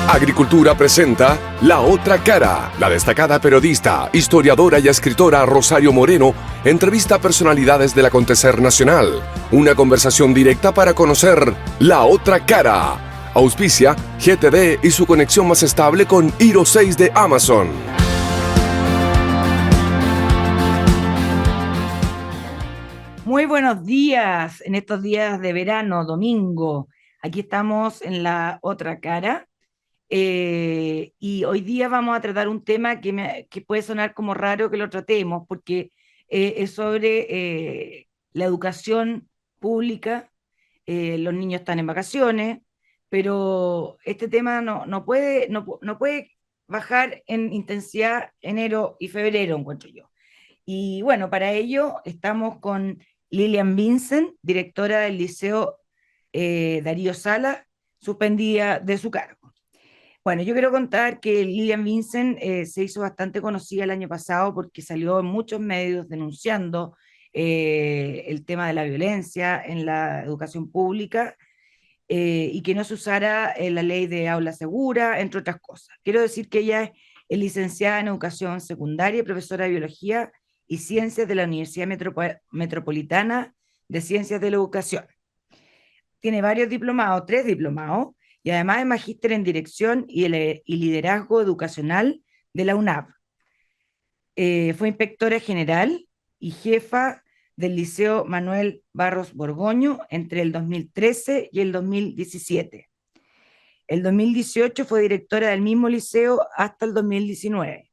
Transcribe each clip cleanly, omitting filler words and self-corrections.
Agricultura presenta La Otra Cara. La destacada periodista, historiadora y escritora Rosario Moreno entrevista a personalidades del acontecer nacional. Una conversación directa para conocer La Otra Cara. Auspicia GTD y su conexión más estable con Hiro 6 de Amazon. Muy buenos días en estos días de verano, domingo. Aquí estamos en La Otra Cara. Y hoy día vamos a tratar un tema que puede sonar como raro que lo tratemos, porque es sobre la educación pública. Los niños están en vacaciones, pero este tema no puede bajar en intensidad enero y febrero, encuentro yo. Y bueno, para ello estamos con Lilian Vincent, directora del Liceo Darío Salas, suspendida de su cargo. Bueno, yo quiero contar que Lilian Vincent se hizo bastante conocida el año pasado porque salió en muchos medios denunciando el tema de la violencia en la educación pública y que no se usara la ley de aula segura, entre otras cosas. Quiero decir que ella es licenciada en educación secundaria y profesora de biología y ciencias de la Universidad Metropolitana de Ciencias de la Educación. Tiene varios diplomados, 3 diplomados, y además es magíster en dirección y liderazgo educacional de la UNAV. Fue inspectora general y jefa del Liceo Manuel Barros Borgoño entre el 2013 y el 2017. El 2018 fue directora del mismo liceo hasta el 2019.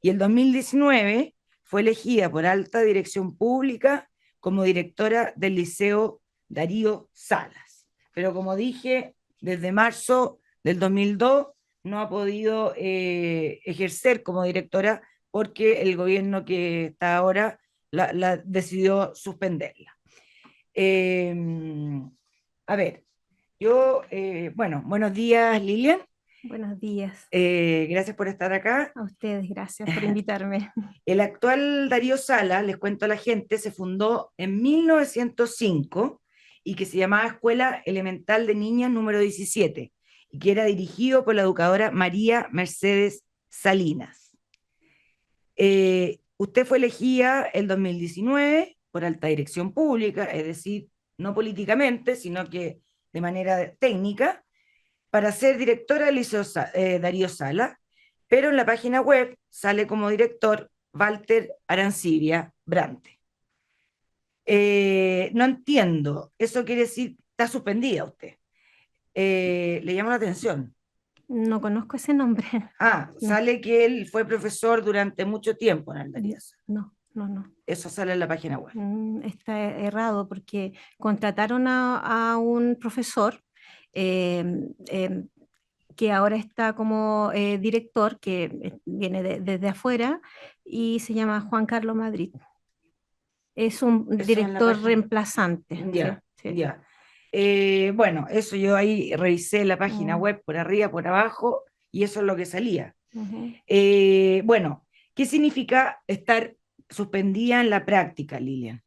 Y el 2019 fue elegida por alta dirección pública como directora del Liceo Darío Salas. Pero como dije, desde marzo del 2002 no ha podido ejercer como directora porque el gobierno que está ahora la decidió suspenderla. A ver, bueno, buenos días, Lilian. Buenos días. Gracias por estar acá. A ustedes, gracias por invitarme. El actual Darío Salas, les cuento a la gente, se fundó en 1905 y que se llamaba Escuela Elemental de Niñas número 17 y que era dirigido por la educadora María Mercedes Salinas. Usted fue elegida el 2019 por alta dirección pública, es decir, no políticamente, sino que de manera técnica, para ser directora del Liceo Darío Salas, pero en la página web sale como director Walter Arancibia Brante. No entiendo, eso quiere decir, está suspendida usted. ¿Le llama la atención? No conozco ese nombre. No. Sale que él fue profesor durante mucho tiempo en el Darío Salas. No. Eso sale en la página web. Está errado porque contrataron a un profesor que ahora está como director, que viene desde afuera, y se llama Juan Carlos Madrid. Es un director reemplazante. Ya, sí. Ya. Bueno, eso yo ahí revisé la página web por arriba, por abajo, y eso es lo que salía. Bueno, ¿qué significa estar suspendida en la práctica, Lilian?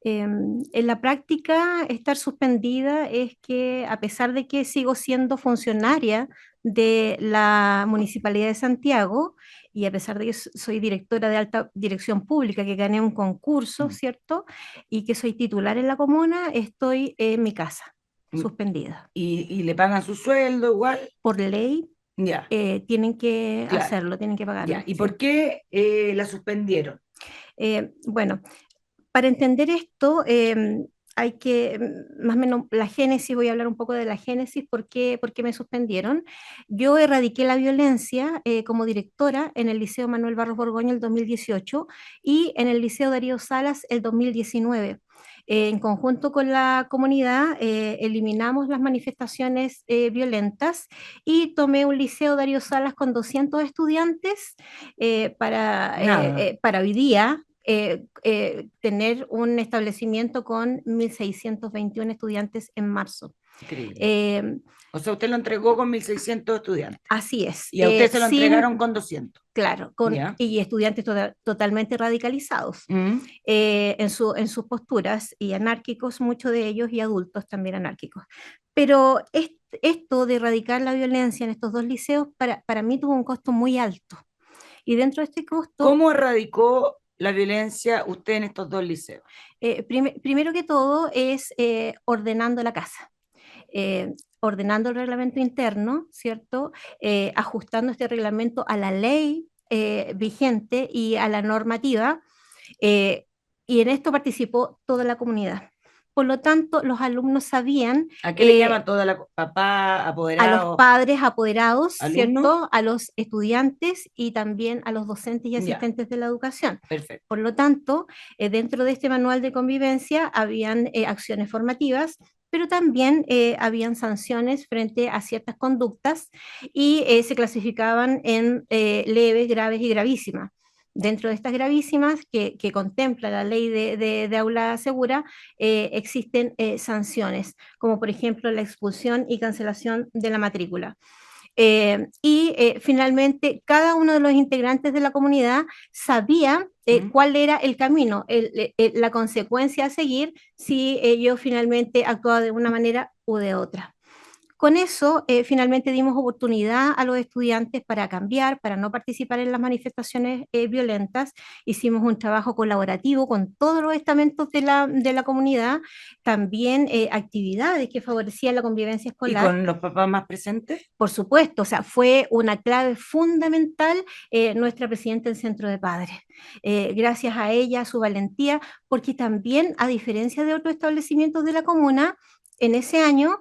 En la práctica, estar suspendida es que a pesar de que sigo siendo funcionaria de la Municipalidad de Santiago y a pesar de que soy directora de alta dirección pública, que gané un concurso, ¿cierto? Y que soy titular en la comuna, estoy en mi casa, suspendida. ¿Y le pagan su sueldo igual? Por ley, Ya. tienen que Claro. hacerlo, tienen que pagarlo. Ya. ¿Y sí. por qué la suspendieron? Bueno, para entender esto, hay que, más o menos, la génesis, voy a hablar un poco de la génesis, por qué me suspendieron. Yo erradiqué la violencia como directora en el Liceo Manuel Barros Borgoño el 2018 y en el Liceo Darío Salas el 2019. En conjunto con la comunidad, eliminamos las manifestaciones violentas y tomé un Liceo Darío Salas con 200 estudiantes para hoy día tener un establecimiento con 1.621 estudiantes en marzo. Increíble. O sea, usted lo entregó con 1.600 estudiantes. Así es. Y a usted se lo entregaron con 200. Claro, y estudiantes totalmente radicalizados en sus posturas y anárquicos, muchos de ellos, y adultos también anárquicos. Pero esto de erradicar la violencia en estos dos liceos para mí tuvo un costo muy alto. Y dentro de este costo, ¿Cómo erradicó la violencia usted en estos dos liceos? primero que todo es ordenando la casa. Ordenando el reglamento interno, ¿cierto? Ajustando este reglamento a la ley vigente y a la normativa, eh, y en esto participó toda la comunidad. Por lo tanto, los alumnos sabían ¿A qué le llama toda la papá, a los apoderado, padres apoderados, alumno? ¿cierto? A los estudiantes y también a los docentes y Ya, asistentes de la educación. perfecto. Por lo tanto, dentro de este manual de convivencia habían acciones formativas, pero también habían sanciones frente a ciertas conductas y se clasificaban en leves, graves y gravísimas. Dentro de estas gravísimas que contempla la ley de aula segura, existen sanciones, como por ejemplo la expulsión y cancelación de la matrícula. Finalmente, cada uno de los integrantes de la comunidad sabía ¿Mm? cuál era el camino, la consecuencia a seguir si ellos finalmente actuaban de una manera u de otra. Con eso, finalmente dimos oportunidad a los estudiantes para cambiar, para no participar en las manifestaciones violentas. Hicimos un trabajo colaborativo con todos los estamentos de la comunidad, también actividades que favorecían la convivencia ¿Y escolar. con los papás más presentes? Por supuesto, o sea, fue una clave fundamental nuestra presidenta del Centro de Padres. Gracias a ella, a su valentía, porque también, a diferencia de otros establecimientos de la comuna, en ese año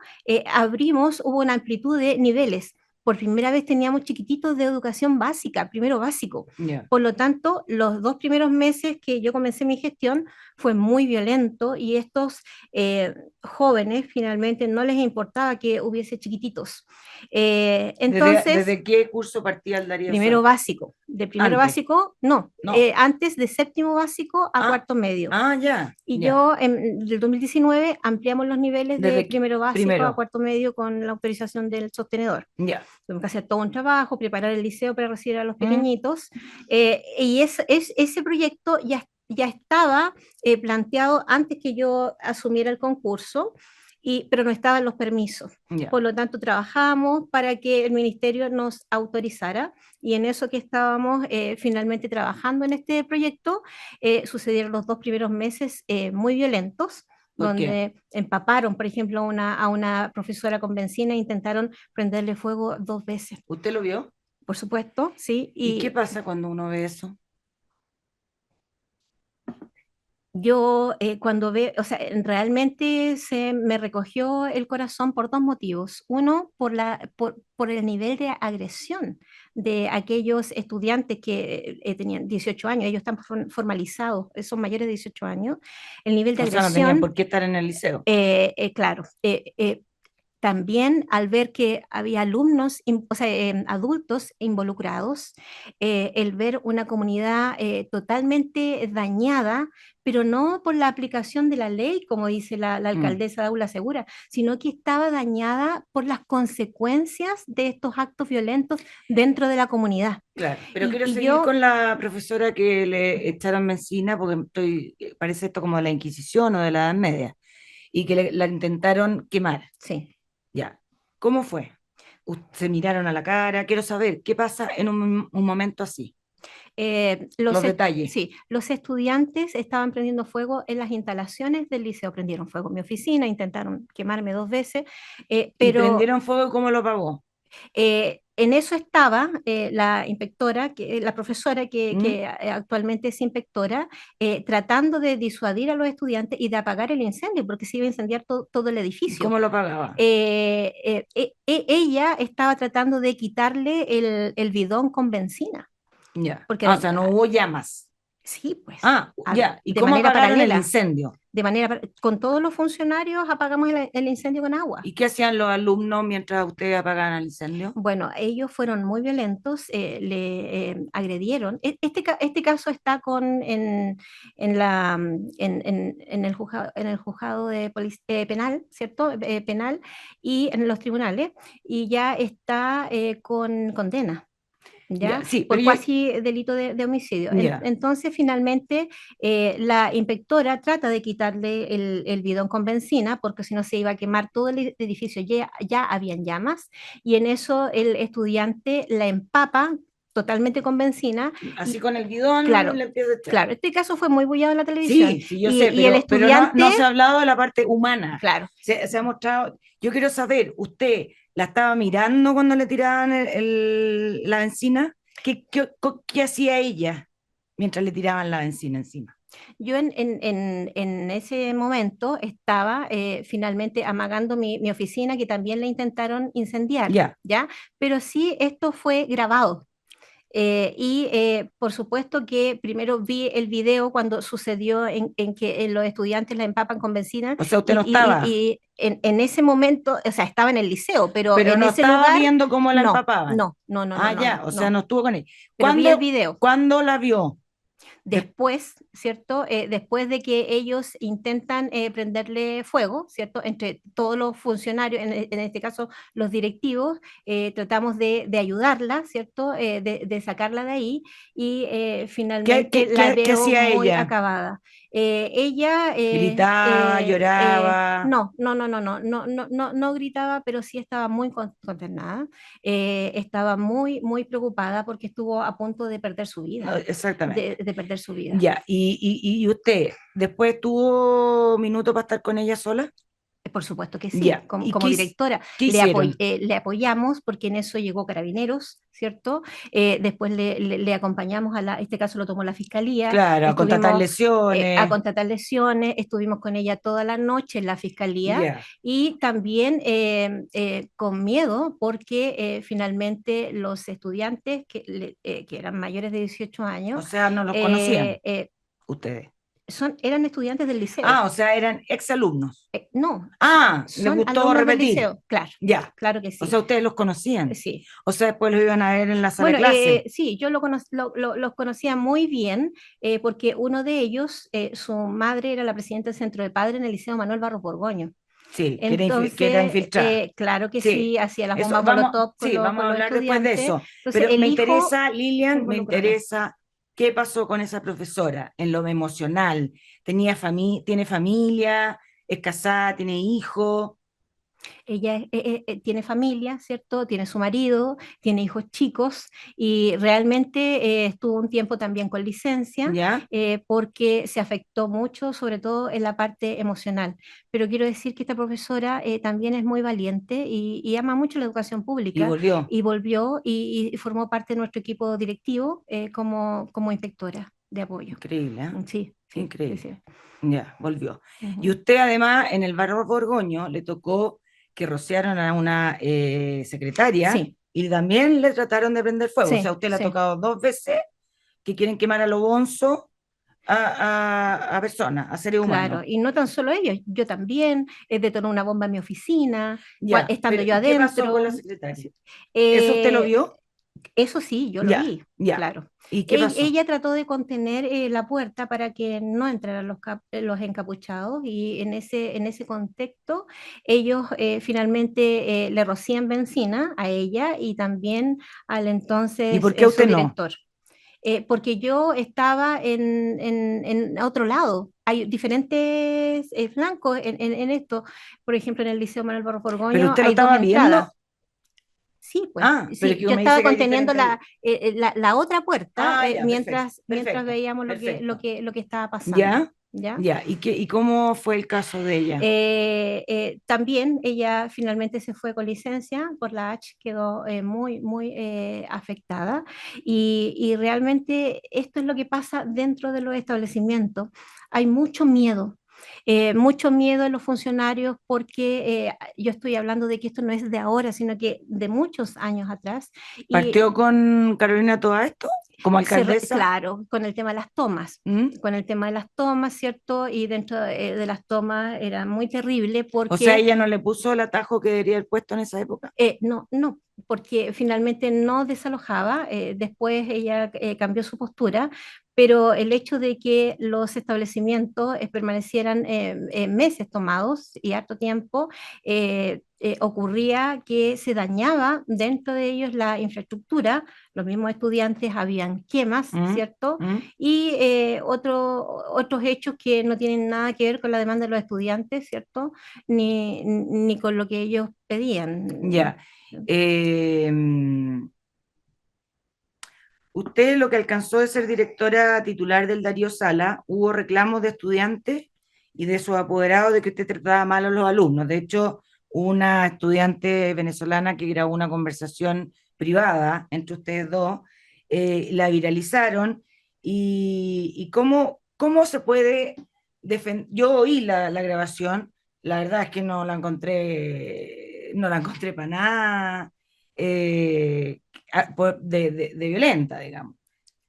hubo una amplitud de niveles. Por primera vez teníamos chiquititos de educación básica, primero básico. Ya. Por lo tanto, los 2 primeros meses que yo comencé mi gestión fue muy violento y estos jóvenes finalmente no les importaba que hubiese chiquititos. Entonces, ¿Desde qué curso partía el Darío primero Sol? básico, de primero Antes. básico, no, No. antes de séptimo básico a Ah, cuarto medio. ya, Y ya. yo, en el 2019, ampliamos los niveles de primero básico a Primero. cuarto medio con la autorización del sostenedor. Ya. Tuvimos que hacer todo un trabajo, preparar el liceo para recibir a los ¿Mm? pequeñitos, y ese proyecto ya estaba planteado antes que yo asumiera el concurso, pero no estaban los permisos. Ya. Por lo tanto, trabajamos para que el ministerio nos autorizara, y en eso que estábamos finalmente trabajando en este proyecto, sucedieron los 2 primeros meses muy violentos, ¿Por qué? donde empaparon, por ejemplo, a una profesora con benzina e intentaron prenderle fuego 2 veces. ¿Usted lo vio? Por supuesto, sí, ¿Y qué y pasa cuando uno ve eso? yo cuando veo, o sea, realmente se me recogió el corazón por 2 motivos. Uno, por el nivel de agresión de aquellos estudiantes que tenían 18 años, ellos están formalizados, son mayores de 18 años. El nivel de O sea, no tenían agresión, por qué estar en el liceo. claro, también al ver que había alumnos, o sea, adultos involucrados, el ver una comunidad totalmente dañada, pero no por la aplicación de la ley, como dice la Mm, alcaldesa de Aula Segura, sino que estaba dañada por las consecuencias de estos actos violentos dentro de la comunidad. claro, pero Y, quiero y seguir yo, con la profesora que le echaron benzina porque parece esto como de la Inquisición o de la Edad Media y que la intentaron quemar. sí. Ya. ¿Cómo fue? Se miraron a la cara. Quiero saber qué pasa en un momento así. Los detalles. Sí, los estudiantes estaban prendiendo fuego en las instalaciones del liceo, prendieron fuego en mi oficina, intentaron quemarme 2 veces, Y pero prendieron fuego y cómo lo apagó. en eso estaba la inspectora, la profesora ¿Mm? que actualmente es inspectora, tratando de disuadir a los estudiantes y de apagar el incendio, porque se iba a incendiar todo el ¿Y edificio. cómo lo apagaba? Ella estaba tratando de quitarle el bidón con benzina, Ya. porque Ah, o sea, no hubo llamas. sí, pues, Ah, ya. ¿Y de cómo manera apagaron el paralela, incendio? con todos los funcionarios apagamos el incendio con agua. ¿Y qué hacían los alumnos mientras ustedes apagaban el incendio? Bueno, ellos fueron muy violentos, le agredieron. Este caso está en el juzgado de penal, ¿cierto? Penal y en los tribunales, y ya está con condena. ¿ya? sí, Por pero cuasi delito de homicidio. ya. Entonces, finalmente, la inspectora trata de quitarle el bidón con benzina, porque si no se iba a quemar todo el edificio, ya habían llamas, y en eso el estudiante la empapa totalmente con benzina, Así y con el bidón claro, le empieza a echar. claro, este caso fue muy bullado en la televisión, Sí, sí, yo sé, y el pero no, estudiante, no se ha hablado de la parte humana. claro, Se ha mostrado. Yo quiero saber, ¿usted la estaba mirando cuando le tiraban la benzina? ¿Qué hacía ella mientras le tiraban la benzina encima? yo en ese momento estaba finalmente amagando mi oficina, que también la intentaron incendiar, Ya, ¿ya? Pero sí, esto fue grabado. Por supuesto que primero vi el video cuando sucedió en que los estudiantes la empapan con benzina, o sea, usted no estaba, y en ese momento, o sea, estaba en el liceo, pero pero en no ese estaba lugar, viendo cómo la no, empapaban. no, no, no, no, Ah, no, ya, no, o sea, no, no estuvo con él. pero vi el video. ¿Cuándo la vio? Des- Después, ¿cierto? Después de que ellos intentan prenderle fuego, ¿cierto? Entre todos los funcionarios, en este caso los directivos, tratamos de ayudarla, ¿cierto? De sacarla de ahí, y finalmente la ¿Qué veo hacía muy ella? acabada. Ella Gritaba, lloraba. no, no, no, no, no, no, no, no, no gritaba, pero sí estaba muy consternada, estaba muy, muy preocupada porque estuvo a punto de perder su No, vida, exactamente. de perder su vida. Ya, y usted, ¿después tuvo minutos para estar con ella sola? Por supuesto que sí, Ya, como, ¿y como directora qué hicieron? le apoyamos porque en eso llegó Carabineros, ¿cierto? Después le acompañamos este caso lo tomó la Fiscalía, Claro, a contratar estuvimos a lesiones. contratar lesiones, estuvimos con ella toda la noche en la Fiscalía, Ya, y también con miedo porque finalmente los estudiantes que eran mayores de 18 o años, sea, no los conocían eh, eh, ustedes. eran estudiantes del Ah, liceo. o sea, eran exalumnos. No, Ah, les son gustó alumnos del repetir. liceo, claro, Ya, claro que o sea, sí, ustedes los conocían. sí. O sea, después los iban a ver en la sala de Bueno, clase. sí, yo los conocía muy bien, porque uno de ellos, su madre era la presidenta del Centro de Padres en el Liceo Manuel Barros Borgoño. Sí, que era Entonces, infiltrada. claro que Sí, sí, hacía las eso bombas vamos, Molotov sí, vamos con a los hablar después de estudiantes. eso. Entonces, Pero me el hijo interesa, se Lilian, me involucró en eso. interesa qué pasó con esa profesora en lo emocional. ¿Tiene familia? ¿Es casada? ¿Tiene hijos? Ella tiene familia, ¿cierto? Tiene su marido, tiene hijos chicos, y realmente estuvo un tiempo también con licencia, ¿Ya? porque se afectó mucho, sobre todo en la parte emocional. Pero quiero decir que esta profesora también es muy valiente y ama mucho la educación Y pública, volvió. y volvió y formó parte de nuestro equipo directivo, como inspectora de apoyo. Increíble, ¿eh? Sí, sí, sí, Increíble. sí. Ya, volvió. Y Ujú. usted además en el barrio Borgoño le tocó que rociaron a una secretaria Sí, y también le trataron de prender fuego. O sea, sí, usted le ha sí. tocado dos veces que quieren quemar a lo bonzo a personas, a seres Claro, humanos. y no tan solo ellos, yo también detonó una bomba en mi oficina, Ya, estando pero yo ¿y qué pasó con la adentro. secretaria? Sí. ¿Eso usted lo Eh, vio? Eso sí, yo lo Ya, vi, ya. claro. ¿Y qué pasó? Ella trató de contener la puerta para que no entraran los encapuchados, y en ese contexto ellos finalmente le rocían benzina a ella y también al ¿Y entonces por qué usted no? subdirector, porque yo estaba en otro lado. Hay diferentes flancos en esto. Por ejemplo, en el Liceo Manuel Barros ¿Pero Borgoño usted lo hay dos estaba viendo? entradas. Sí, pues, Ah, pero es sí, que yo me dice estaba que hay conteniendo diferentes. la otra puerta, Ah, ya, perfecto, mientras perfecto, veíamos perfecto. lo que estaba pasando, ¿Ya? ¿ya? ¿Ya? ¿Y cómo fue el caso de ella? También ella finalmente se fue con licencia por la H, quedó muy, muy afectada, y realmente esto es lo que pasa dentro de los establecimientos. Hay mucho miedo en los funcionarios, porque yo estoy hablando de que esto no es de ahora, sino que de muchos años atrás, y ¿Partió con Carolina todo esto? ¿Como alcaldesa? claro, con el tema de las tomas, ¿Mm? ¿cierto? Y dentro de las tomas era muy terrible O sea, porque ella no le puso el atajo que debería haber puesto en esa época. no, no, porque finalmente no desalojaba, después ella cambió su postura, pero el hecho de que los establecimientos permanecieran meses tomados y harto tiempo, ocurría que se dañaba dentro de ellos la infraestructura, los mismos estudiantes, habían quemas, ¿cierto? Y otros hechos que no tienen nada que ver con la demanda de los estudiantes, ¿cierto? Ni con lo que ellos pedían. Ya. Usted lo que alcanzó de ser directora titular del Darío Sala, hubo reclamos de estudiantes y de sus apoderados de que usted trataba mal a los alumnos. De hecho, una estudiante venezolana que grabó una conversación privada entre ustedes dos, la viralizaron. ¿Y cómo se puede defender? Yo oí la grabación, la verdad es que no la encontré para nada. De violenta, digamos. O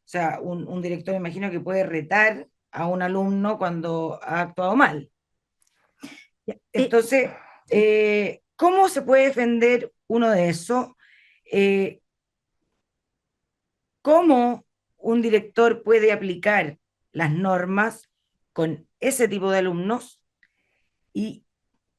sea, un director, me imagino que puede retar a un alumno cuando ha actuado mal. Entonces, ¿cómo se puede defender uno de eso? ¿Cómo un director puede aplicar las normas con ese tipo de alumnos? ¿Y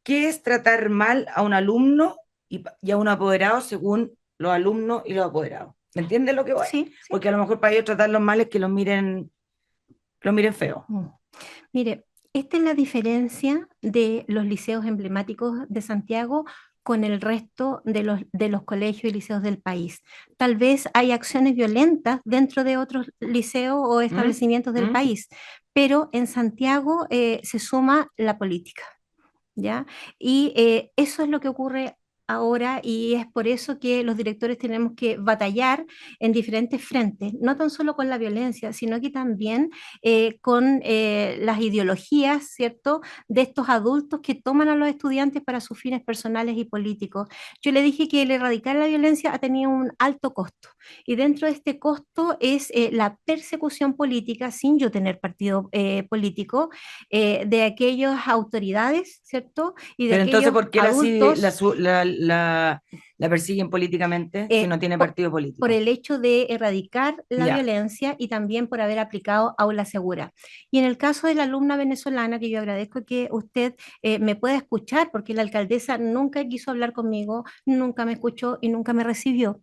qué es tratar mal a un alumno y a un apoderado según los alumnos y los apoderados? ¿Me entiendes lo que voy? Sí, sí. Porque a lo mejor para ellos tratarlos mal es que los miren feo. Mire, esta es la diferencia de los liceos emblemáticos de Santiago con el resto de los colegios y liceos del país. Tal vez hay acciones violentas dentro de otros liceos o establecimientos del país, pero en Santiago se suma la política, ¿ya? Y eso es lo que ocurre ahora y es por eso que los directores tenemos que batallar en diferentes frentes, no tan solo con la violencia, sino que también con las ideologías, ¿cierto?, de estos adultos que toman a los estudiantes para sus fines personales y políticos. Yo le dije que el erradicar la violencia ha tenido un alto costo y dentro de este costo es la persecución política, sin yo tener partido político, de aquellas autoridades, ¿cierto? Y de Pero entonces, aquellos ¿por qué adultos la persiguen políticamente si no tiene partido político? por el hecho de erradicar la Ya. violencia y también por haber aplicado aula segura. Y en el caso de la alumna venezolana, que yo agradezco que usted me pueda escuchar, porque la alcaldesa nunca quiso hablar conmigo, nunca me escuchó y nunca me recibió.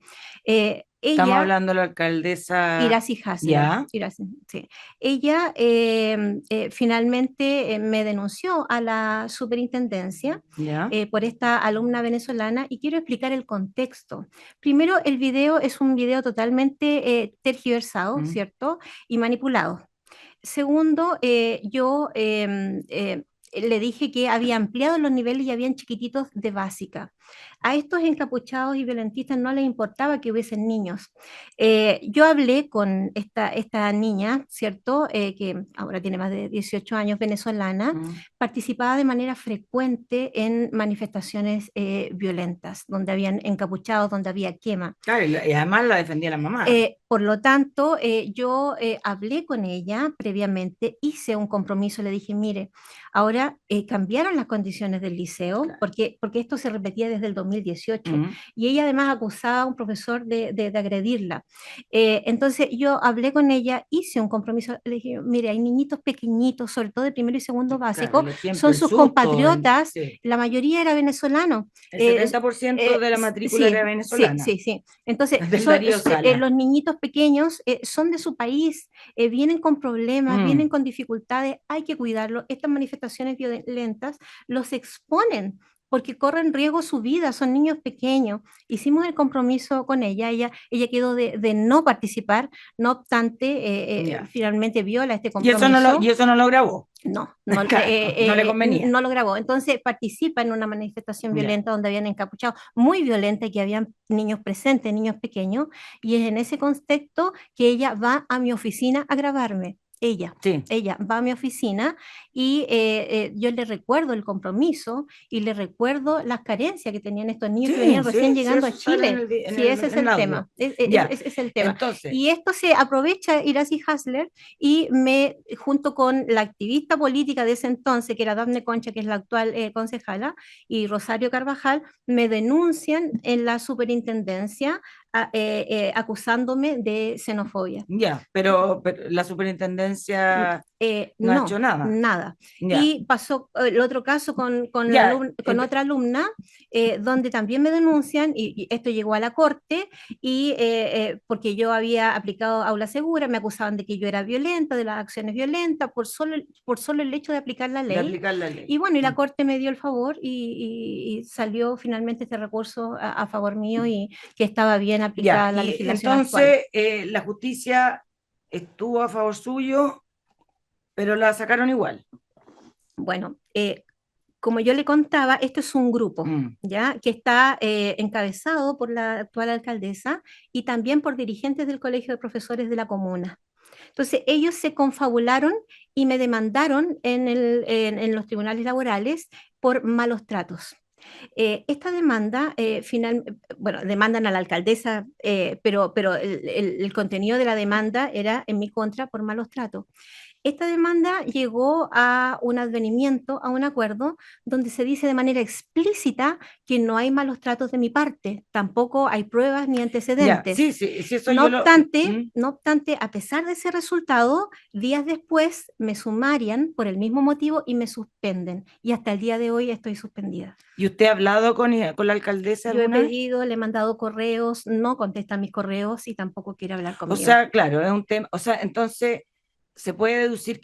Estamos Ella hablando de la alcaldesa. Iracy Hasler. Ya. Sí. Ella finalmente me denunció a la superintendencia Ya. por esta alumna venezolana y quiero explicar el contexto. Primero, el video es un video totalmente tergiversado, ¿cierto? Y manipulado. Segundo, yo le dije que había ampliado los niveles y habían chiquititos de básica. A estos encapuchados y violentistas no les importaba que hubiesen niños. Yo hablé con esta niña, ¿cierto? Que ahora tiene más de 18 años, venezolana, participaba de manera frecuente en manifestaciones violentas, donde habían encapuchados, donde había quema. Claro, y además la defendía la mamá. Por lo tanto, yo hablé con ella previamente, hice un compromiso, le dije, mire, ahora cambiaron las condiciones del liceo, Claro. porque esto se repetía desde el 2018, y ella además acusaba a un profesor de agredirla. Entonces yo hablé con ella, hice un compromiso, le dije, mire, hay niñitos pequeñitos, sobre todo de primero y segundo básico, Claro, el ejemplo, son el sus susto, compatriotas, sí. la mayoría era venezolano. El 70% de la matrícula Sí, era venezolana. sí. Entonces, Del Darío Sala. los niñitos pequeños son de su país, vienen con problemas, vienen con dificultades, hay que cuidarlos. Estas manifestaciones violentas los exponen porque corren riesgo su vida, son niños pequeños. Hicimos el compromiso con ella quedó de no participar, no obstante, finalmente viola este compromiso. ¿Y eso no lo grabó? No, Claro, no le convenía. No lo grabó. Entonces participa en una manifestación violenta donde habían encapuchados, muy violenta, y que habían niños presentes, niños pequeños, y es en ese contexto que ella va a mi oficina a grabarme. Ella va a mi oficina y yo le recuerdo el compromiso y le recuerdo las carencias que tenían estos niños que venían recién llegando a Chile. Ese es el tema. Ese es el tema. Entonces, y esto se aprovecha Iracy Hasler y junto con la activista política de ese entonces, que era Dafne Concha, que es la actual concejala, y Rosario Carvajal, me denuncian en la superintendencia acusándome de xenofobia. pero la superintendencia No ha No, hecho nada. nada. Ya, Y pasó el otro caso ya, con otra alumna, donde también me denuncian, y esto llegó a la corte, porque yo había aplicado aula segura, me acusaban de que yo era violenta, de las acciones violentas, por solo el hecho de aplicar la de ley. aplicar la ley. Y bueno, y la corte me dio el favor y salió finalmente este recurso a favor mío y que estaba bien Ya, aplicada la y legislación actual. entonces la justicia estuvo a favor suyo, pero la sacaron igual. Bueno, como yo le contaba, esto es un grupo, Mm. ¿ya? Que está encabezado por la actual alcaldesa y también por dirigentes del Colegio de Profesores de la comuna. Entonces, ellos se confabularon y me demandaron en los tribunales laborales por malos tratos. Esta demanda, bueno, demandan a la alcaldesa, pero el contenido de la demanda era en mi contra por malos tratos. Esta demanda llegó a un advenimiento, a un acuerdo, donde se dice de manera explícita que no hay malos tratos de mi parte, tampoco hay pruebas ni Ya, antecedentes. sí, sí, sí, eso No yo lo... obstante, ¿Mm? no obstante, a pesar de ese resultado, días después me sumarian por el mismo motivo y me suspenden. Y hasta el día de hoy estoy suspendida. ¿Y usted ha hablado con la alcaldesa Yo he alguna vez? pedido, le he mandado correos, no contestan mis correos y tampoco quiere hablar O conmigo. sea, claro, es un tema, o sea, entonces se puede deducir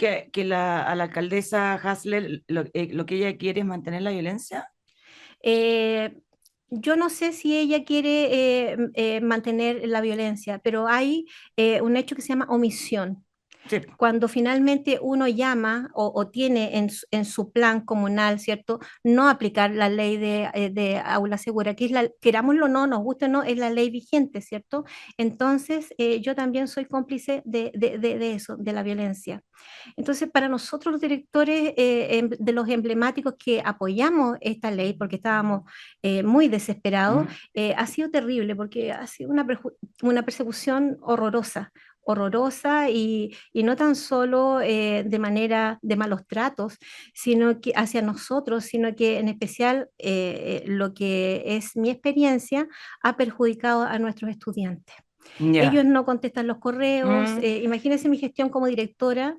a la alcaldesa Hasler lo que ella quiere es mantener la violencia. Eh, yo no sé si ella quiere mantener la violencia, pero hay un hecho que se llama omisión. Sí. Cuando finalmente uno llama o tiene en su plan comunal, ¿cierto? No aplicar la ley de aula segura, que es querámoslo o no, nos guste o no, es la ley vigente, ¿cierto? Entonces, yo también soy cómplice de eso, de la violencia. Entonces, para nosotros los directores de los emblemáticos que apoyamos esta ley, porque estábamos muy desesperados, Mm. ha sido terrible, porque ha sido una persecución horrorosa y no tan solo de manera de malos tratos, sino que hacia nosotros, sino que en especial lo que es mi experiencia ha perjudicado a nuestros estudiantes. Ellos Ya. no contestan los correos. Mm. Imagínense mi gestión como directora,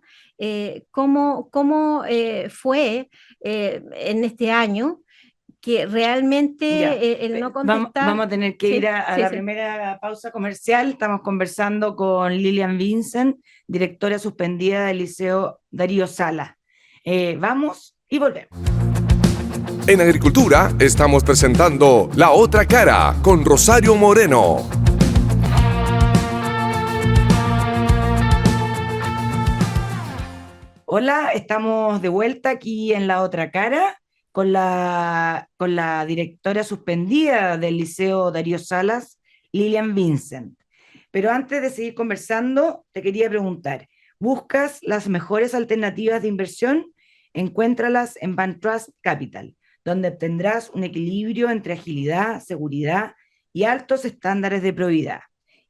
cómo fue en este año, que realmente Ya. el no Vamos contestar, a tener que ir sí, a sí, la sí. primera pausa comercial. Estamos conversando con Lilian Vincent, directora suspendida del Liceo Darío Sala. Vamos y volvemos. En Agricultura estamos presentando La Otra Cara con Rosario Moreno. Hola, estamos de vuelta aquí en La Otra Cara con la directora suspendida del Liceo Darío Salas, Lilian Vincent. Pero antes de seguir conversando, te quería preguntar, ¿buscas las mejores alternativas de inversión? Encuéntralas en Bantrust Capital, donde obtendrás un equilibrio entre agilidad, seguridad y altos estándares de probidad.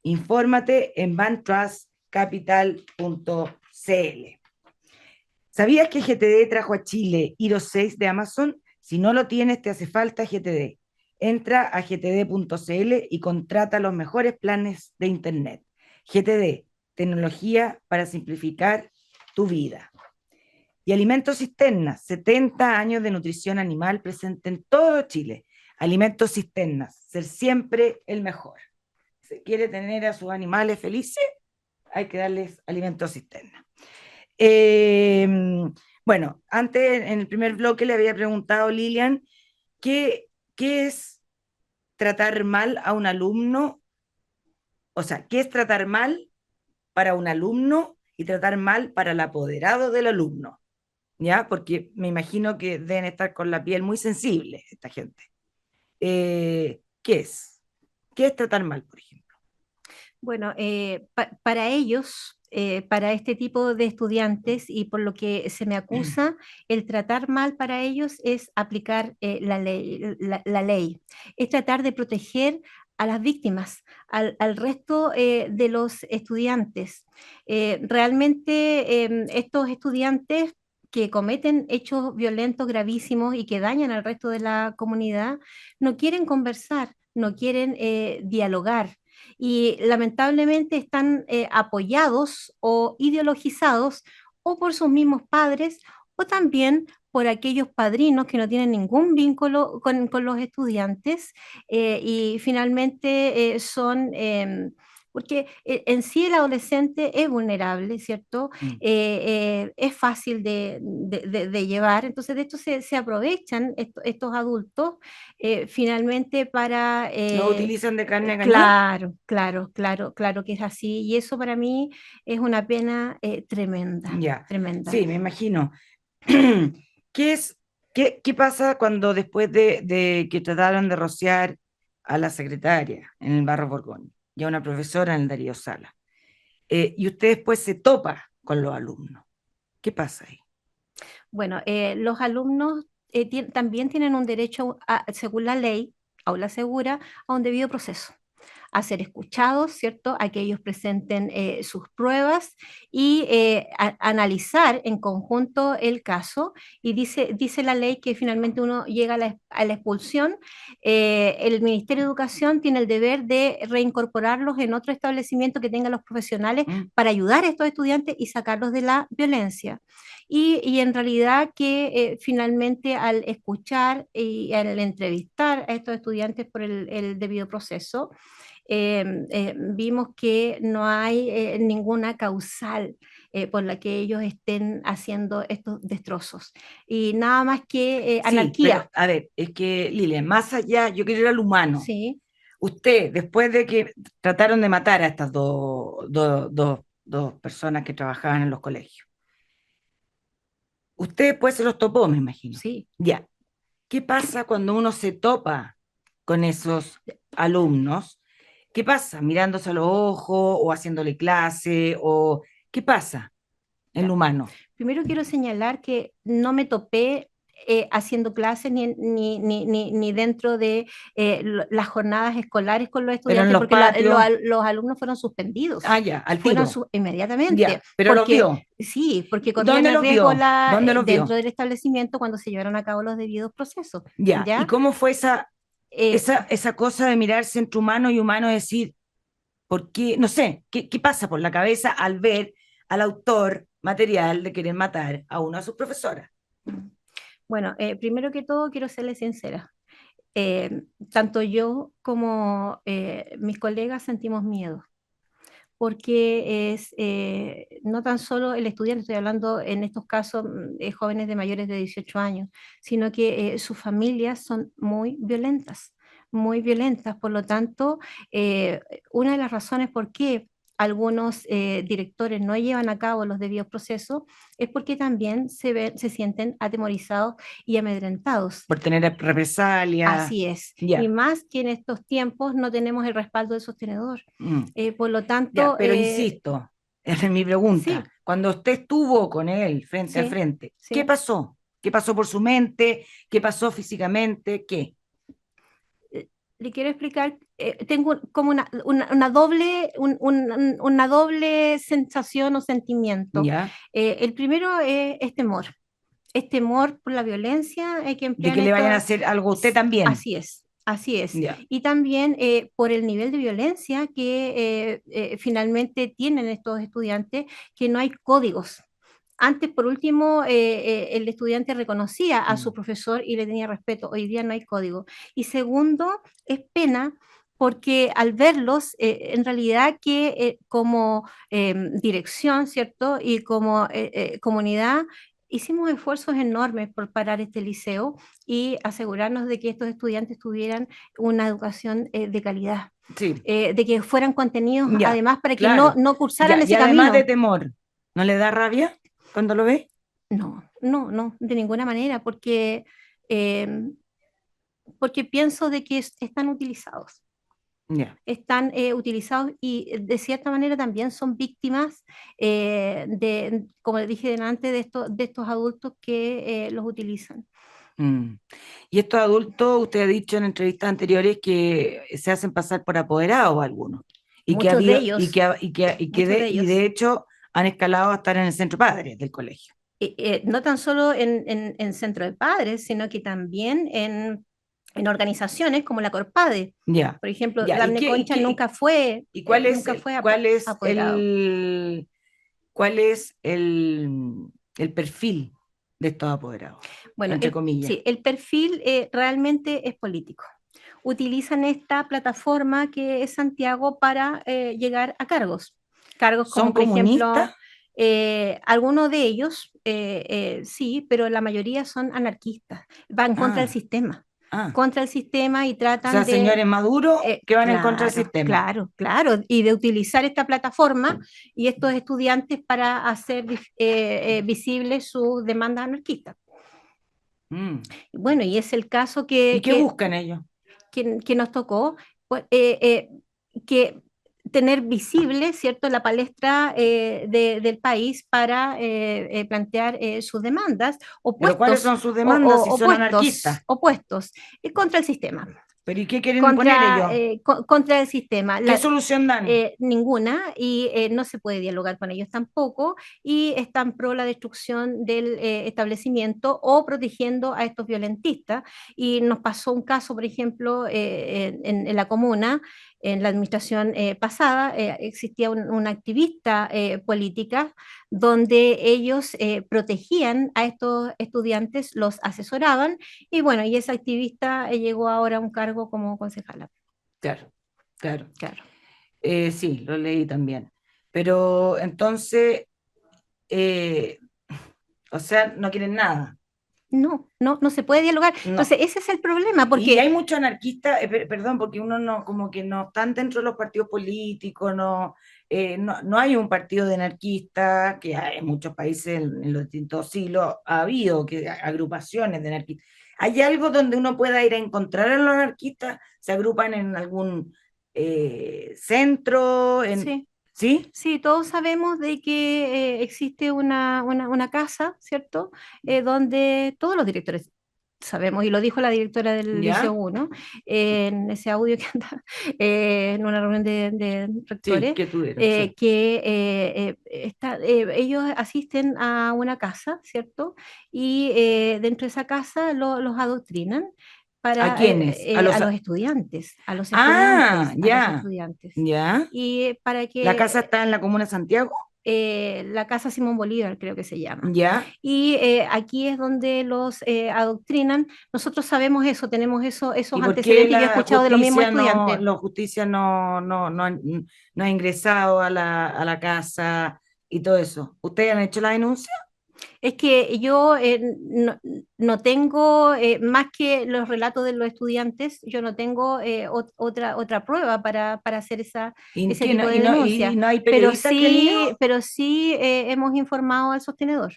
Infórmate en bantrustcapital.cl. ¿Sabías que GTD trajo a Chile iOS 6 de Amazon? Si no lo tienes, te hace falta GTD. Entra a gtd.cl y contrata los mejores planes de Internet. GTD, tecnología para simplificar tu vida. Y Alimentos Cisternas, 70 años de nutrición animal presente en todo Chile. Alimentos Cisternas, ser siempre el mejor. Si quiere tener a sus animales felices, hay que darles Alimentos Cisternas. Eh, bueno, antes en el primer bloque le había preguntado a Lilian qué es tratar mal a un alumno, o sea, qué es tratar mal para un alumno y tratar mal para el apoderado del alumno, ¿ya? Porque me imagino que deben estar con la piel muy sensible esta gente. ¿Qué es? ¿Qué es tratar mal, por ejemplo? Bueno, para ellos, para este tipo de estudiantes y por lo que se me acusa, el tratar mal para ellos es aplicar la ley, es tratar de proteger a las víctimas, al resto de los estudiantes. Realmente estos estudiantes que cometen hechos violentos gravísimos y que dañan al resto de la comunidad, no quieren conversar, no quieren dialogar y lamentablemente están apoyados o ideologizados o por sus mismos padres, o también por aquellos padrinos que no tienen ningún vínculo con los estudiantes y finalmente porque en sí el adolescente es vulnerable, ¿cierto? Mm. Es fácil de llevar, entonces de esto se aprovechan estos adultos finalmente para... ¿Lo utilizan de carne a cañón? claro, claro, claro, claro que es así, y eso para mí es una pena tremenda, Ya, tremenda. sí, me imagino. ¿Qué es, qué pasa cuando después de que trataron de rociar a la secretaria en el Barro Borgoño y a una profesora en el Darío Sala? Y usted después se topa con los alumnos. ¿Qué pasa ahí? Bueno, los alumnos también tienen un derecho, según la ley, aula segura, a un debido proceso, a ser escuchados, ¿cierto? A que ellos presenten sus pruebas y analizar en conjunto el caso. Y dice la ley que finalmente uno llega a la expulsión. El Ministerio de Educación tiene el deber de reincorporarlos en otro establecimiento que tenga los profesionales ¿Mm? para ayudar a estos estudiantes y sacarlos de la violencia. Y en realidad que finalmente al escuchar y al entrevistar a estos estudiantes por el debido proceso, vimos que no hay ninguna causal por la que ellos estén haciendo estos destrozos. Y nada más que Sí, pero anarquía, a ver, es que Lilia, más allá, yo quiero ir al humano. ¿sí? Usted, después de que trataron de matar a estas dos personas que trabajaban en los colegios, usted después se los topó, me imagino. Sí. Ya. ¿Qué pasa cuando uno se topa con esos alumnos? ¿Qué pasa? ¿Mirándose a los ojos o haciéndole clase? ¿O qué pasa en lo Ya. humano? Primero quiero señalar que no me topé haciendo clases ni dentro de las jornadas escolares con los Pero en estudiantes, los porque patios, los alumnos fueron suspendidos. ya, al Fueron tiro. inmediatamente, Ya, pero los porque vio. sí, porque corrían ¿Dónde el los riesgo vio? ¿Dónde los dentro vio? del establecimiento cuando se llevaron a cabo los debidos procesos. Ya. ¿Y ¿Ya? cómo fue Eh, esa cosa de mirarse entre humano y humano y decir, ¿por qué? No sé, ¿qué pasa por la cabeza al ver al autor material de querer matar a una de sus profesoras? bueno, primero que todo quiero serle sincera. Tanto yo como mis colegas sentimos miedo porque es no tan solo el estudiante, estoy hablando en estos casos jóvenes de mayores de 18 años, sino que sus familias son muy violentas. Por lo tanto, eh, una de las razones por qué algunos directores no llevan a cabo los debidos procesos es porque también se sienten atemorizados y amedrentados. Por tener represalias. Así es. Y Ya. más que en estos tiempos no tenemos el respaldo del sostenedor. Mm. Por lo Ya, tanto, pero insisto, esa es mi pregunta. sí, Cuando usted estuvo con él frente a sí, frente, ¿qué sí. pasó? ¿Qué pasó por su mente? ¿Qué pasó físicamente? ¿Qué? Le quiero explicar, tengo como una doble sensación o sentimiento. ¿Ya? El primero es temor por la violencia que De emplean que le vayan a estos. hacer algo a usted también. Así es. Así es. Ya. Y también por el nivel de violencia que finalmente tienen estos estudiantes, que no hay códigos. Antes, por último, el estudiante reconocía a su Mm. profesor y le tenía respeto. Hoy día no hay código. Y segundo, es pena porque al verlos, en realidad que como dirección, ¿cierto? Y como comunidad, hicimos esfuerzos enormes por parar este liceo y asegurarnos de que estos estudiantes tuvieran una educación de calidad, Sí, de que fueran contenidos ya, además para que claro. no cursaran Ya, y ese además de camino. temor, ¿no le da rabia cuando lo ve? No, no, no, de ninguna manera, eh, porque pienso de que Ya. están utilizados y de cierta manera también son víctimas como les dije delante, de estos adultos que los utilizan. Mm. Y estos adultos, usted ha dicho en entrevistas anteriores que se hacen pasar por apoderados algunos, y que ha Muchos de habido, y ellos, que, y que muchos de y ellos. de hecho han escalado a estar en el centro padres del colegio. No tan solo en centro de padres, sino que también en organizaciones como la Corpade. Ya, Por ejemplo, ya. Daphne Concha Y cuál es nunca fue cuál es apoderado. cuál es el perfil de estos apoderados, Bueno, entre comillas. sí, el perfil realmente es político. Utilizan esta plataforma que es Santiago para llegar a cargos. Cargos ¿Son como, por comunistas? ejemplo, algunos de ellos, sí, pero la mayoría son anarquistas. Van contra el Ah, sistema. ah. Contra el sistema y O sea, tratan de... señores maduros que van en contra del claro, sistema. claro, claro, y de utilizar esta plataforma y estos estudiantes para hacer visibles sus demandas anarquistas. Mm. Bueno, y es el caso ¿Y qué buscan ellos? que nos tocó, pues, que tener visible, ¿cierto?, la palestra del país para plantear sus demandas, ¿Pero cuáles opuestos, son sus demandas si son anarquistas? opuestos, contra el sistema, ¿Pero y qué quieren imponer ellos? contra el sistema. ¿Qué solución dan? Ninguna, y no se puede dialogar con ellos tampoco, y están pro la destrucción del establecimiento o protegiendo a estos violentistas. Y nos pasó un caso, por ejemplo, en la comuna, en la administración pasada, existía una activista política donde ellos protegían a estos estudiantes, los asesoraban, y bueno, y esa activista llegó ahora a un cargo como concejala. Claro, claro. Claro. Sí, lo leí también. Pero entonces, eh, o sea, no quieren nada. No, no, no se puede dialogar. No. Entonces, ese es el problema, Y porque hay muchos anarquistas, perdón, porque uno no, como que no están dentro de los partidos políticos, no hay un partido de anarquistas, que hay en muchos países en los distintos siglos ha habido agrupaciones de anarquistas. ¿Hay algo donde uno pueda ir a encontrar a los anarquistas? ¿Se agrupan en algún centro? sí, ¿Sí? sí, todos sabemos de que existe una casa, ¿cierto? Donde todos los directores sabemos, y lo dijo la directora del Liceo ¿Ya? 1, en ese audio que anda en una reunión de Sí, rectores, que tuvieron, sí. ellos asisten a una casa, ¿cierto? Y dentro de esa casa los adoctrinan ¿A para quiénes? A los... a los estudiantes, a los Ah, estudiantes, a los ya, estudiantes. ya. Y para ¿La casa que está en la comuna de Santiago? la Casa Simón Bolívar, creo que se llama. Ya. Y aquí es donde los adoctrinan. Nosotros sabemos eso, tenemos esos ¿Y por qué antecedentes, yo he la escuchado de los mismos no, estudiantes. la justicia no ha ingresado a la casa y todo eso? ¿Ustedes han hecho la denuncia? Es que yo no tengo, más que los relatos de los estudiantes, yo no tengo otra prueba para hacer ¿Y, ese tipo de y denuncia, no hay periodistas que han ido? pero sí hemos informado al sostenedor.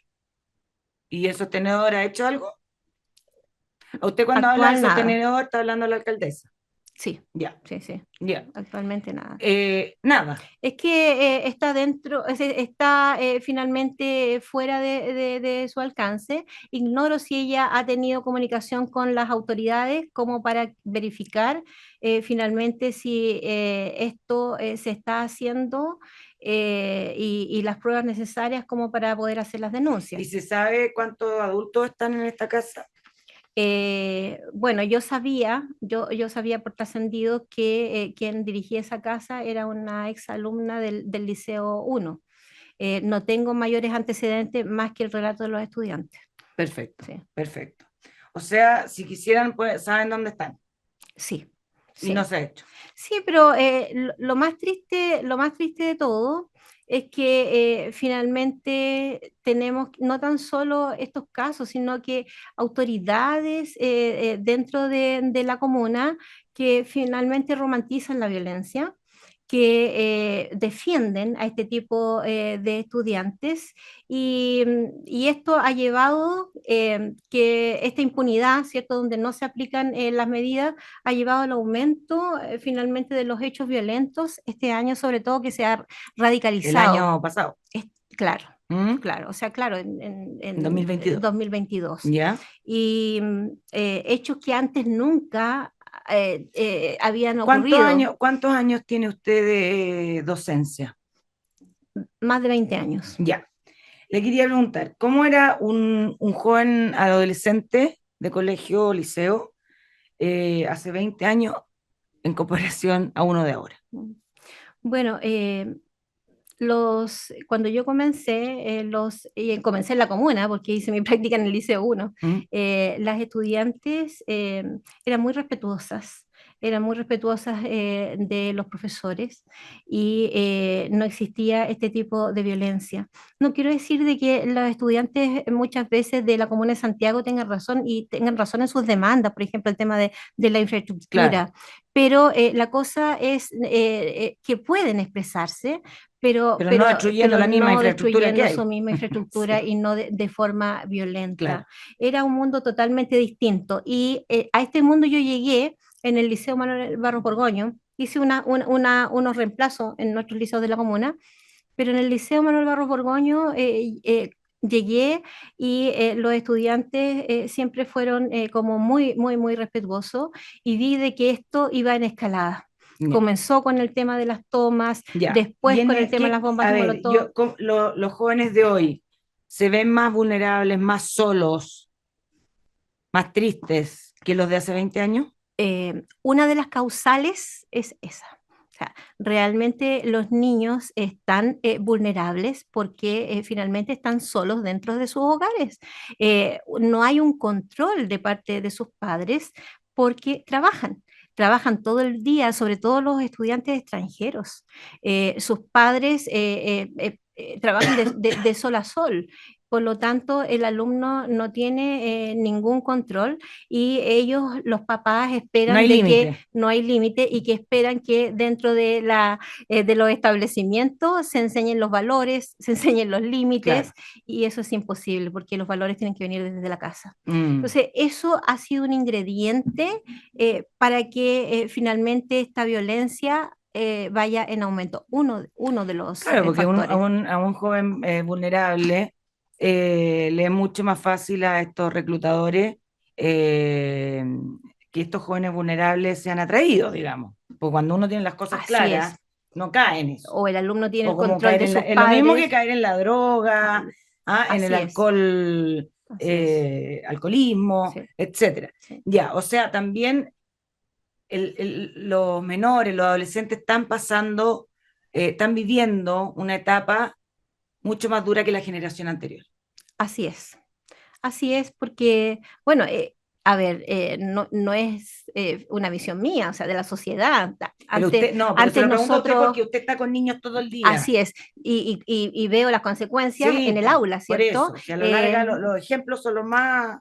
¿Y el sostenedor ha hecho algo? Usted cuando habla del Actual nada, sostenedor está hablando de la alcaldesa. sí, Ya, sí, sí, ya. actualmente nada. Nada. Es que está dentro, está finalmente fuera de su alcance. Ignoro si ella ha tenido comunicación con las autoridades como para verificar finalmente si esto se está haciendo y las pruebas necesarias como para poder hacer las ¿Y denuncias. se sabe cuántos adultos están en esta casa? Bueno, yo sabía por trascendido que quien dirigía esa casa era una exalumna del Liceo 1. No tengo mayores antecedentes más que el relato de los estudiantes. Perfecto, Sí, perfecto. O sea, si quisieran, pues saben dónde están sí, y sí. no se ha hecho. Sí, pero lo más triste de todo es que finalmente tenemos no tan solo estos casos, sino que autoridades dentro de la comuna que finalmente romantizan la violencia, que defienden a este tipo de estudiantes y esto ha llevado que esta impunidad, ¿cierto?, donde no se aplican las medidas, ha llevado al aumento finalmente de los hechos violentos este año, sobre todo que se ha El radicalizado. año pasado, Claro, ¿m? claro, o sea, claro, en 2022. 2022. ¿Ya? Y hechos que antes nunca habían ocurrido, Cuántos años tiene usted de docencia? más de 20 años. Ya. Le quería preguntar, ¿cómo era un joven adolescente de colegio o liceo hace 20 años en comparación a uno de ahora? Bueno, cuando yo comencé, comencé en la comuna, porque hice mi práctica en el Liceo 1, ¿Mm? las estudiantes eran muy respetuosas. Eran muy respetuosas de los profesores y no existía este tipo de violencia. No quiero decir de que los estudiantes muchas veces de la Comuna de Santiago tengan razón y tengan razón en sus demandas, por ejemplo, el tema de la Claro, infraestructura, pero la cosa es que pueden expresarse, pero no destruyendo pero la misma no infraestructura que destruyendo hay. su misma infraestructura Sí, y no de forma claro. violenta. Era un mundo totalmente distinto y a este mundo yo llegué en el Liceo Manuel Barros Borgoño, hice unos reemplazos en nuestros liceos de la comuna, pero en el Liceo Manuel Barros Borgoño llegué y los estudiantes siempre fueron como muy, muy, muy respetuosos y vi de que esto iba en escalada. Ya. Comenzó con el tema de las tomas, Ya. Y después con el tema de las bombas a de ver, Molotov. los jóvenes de hoy se ven más vulnerables, más solos, más tristes que los de hace 20 años. Una de las causales es esa. O sea, realmente los niños están vulnerables porque finalmente están solos dentro de sus hogares. No hay un control de parte de sus padres porque trabajan todo el día, sobre todo los estudiantes extranjeros. Sus padres trabajan de sol a sol. Por lo tanto, el alumno no tiene ningún control y ellos, los papás, No hay esperan de que límite. no hay límite y que esperan que dentro de los establecimientos se enseñen los valores, se enseñen los Claro. límites y eso es imposible porque los valores tienen que venir desde la casa. Mm. Entonces, eso ha sido un ingrediente para que finalmente esta violencia vaya en aumento, uno de los Claro, porque factores. a un joven vulnerable le es mucho más fácil a estos reclutadores eh, que estos jóvenes vulnerables sean atraídos, digamos. Porque cuando uno tiene las cosas Así es. claras, no cae en eso. O el alumno tiene O el como control caer de en sus es lo mismo que padres. caer en la droga, en el Así es, así es. alcoholismo, Sí, etcétera. sí. Ya, o sea, también los menores, los adolescentes están pasando, están viviendo una etapa mucho más dura que la generación anterior. Así es. Así es, porque, bueno, a ver, no es una visión mía, o sea, de la sociedad. Pero Antes, usted, no, pero se antes lo pregunto a usted nosotros, porque usted está con niños todo el día. así es, y veo las consecuencias Sí, en el pues, aula, por ¿cierto? eso. Si a la larga los ejemplos son los más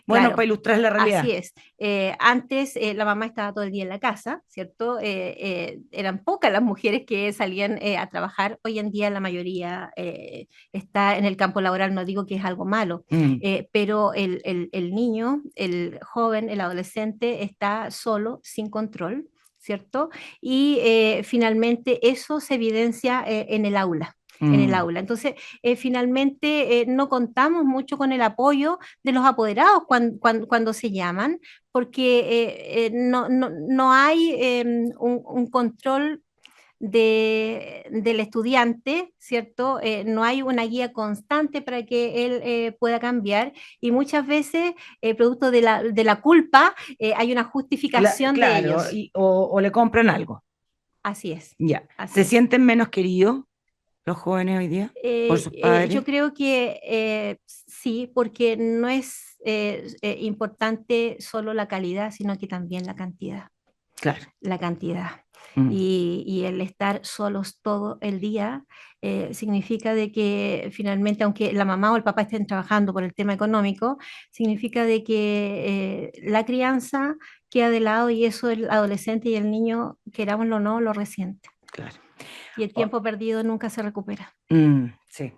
buenos para Claro, ilustrar la así realidad. es. Antes la mamá estaba todo el día en la casa, ¿cierto? Eran pocas las mujeres que salían a trabajar. Hoy en día la mayoría está en el campo laboral, no digo que es algo malo, Mm, pero el niño, el joven, el adolescente está solo, sin control, ¿cierto? Y finalmente eso se evidencia en el aula. En el mm. aula. Entonces, finalmente no contamos mucho con el apoyo de los apoderados cuando se llaman, porque no hay un control del estudiante, ¿cierto? No hay una guía constante para que él pueda cambiar y muchas veces, producto de la culpa, hay una justificación de Claro, ellos. o le compran algo. Así es, Ya. así ¿Se es. sienten menos queridos los jóvenes hoy día por sus Yo padres? creo que sí, porque no es importante solo la calidad, sino que también la cantidad. Claro. La cantidad. Mm, Y el estar solos todo el día significa de que finalmente, aunque la mamá o el papá estén trabajando por el tema económico, significa de que la crianza queda de lado y eso el adolescente y el niño, querámoslo o no, lo resiente. claro. Y el Oh, tiempo perdido nunca se recupera. sí.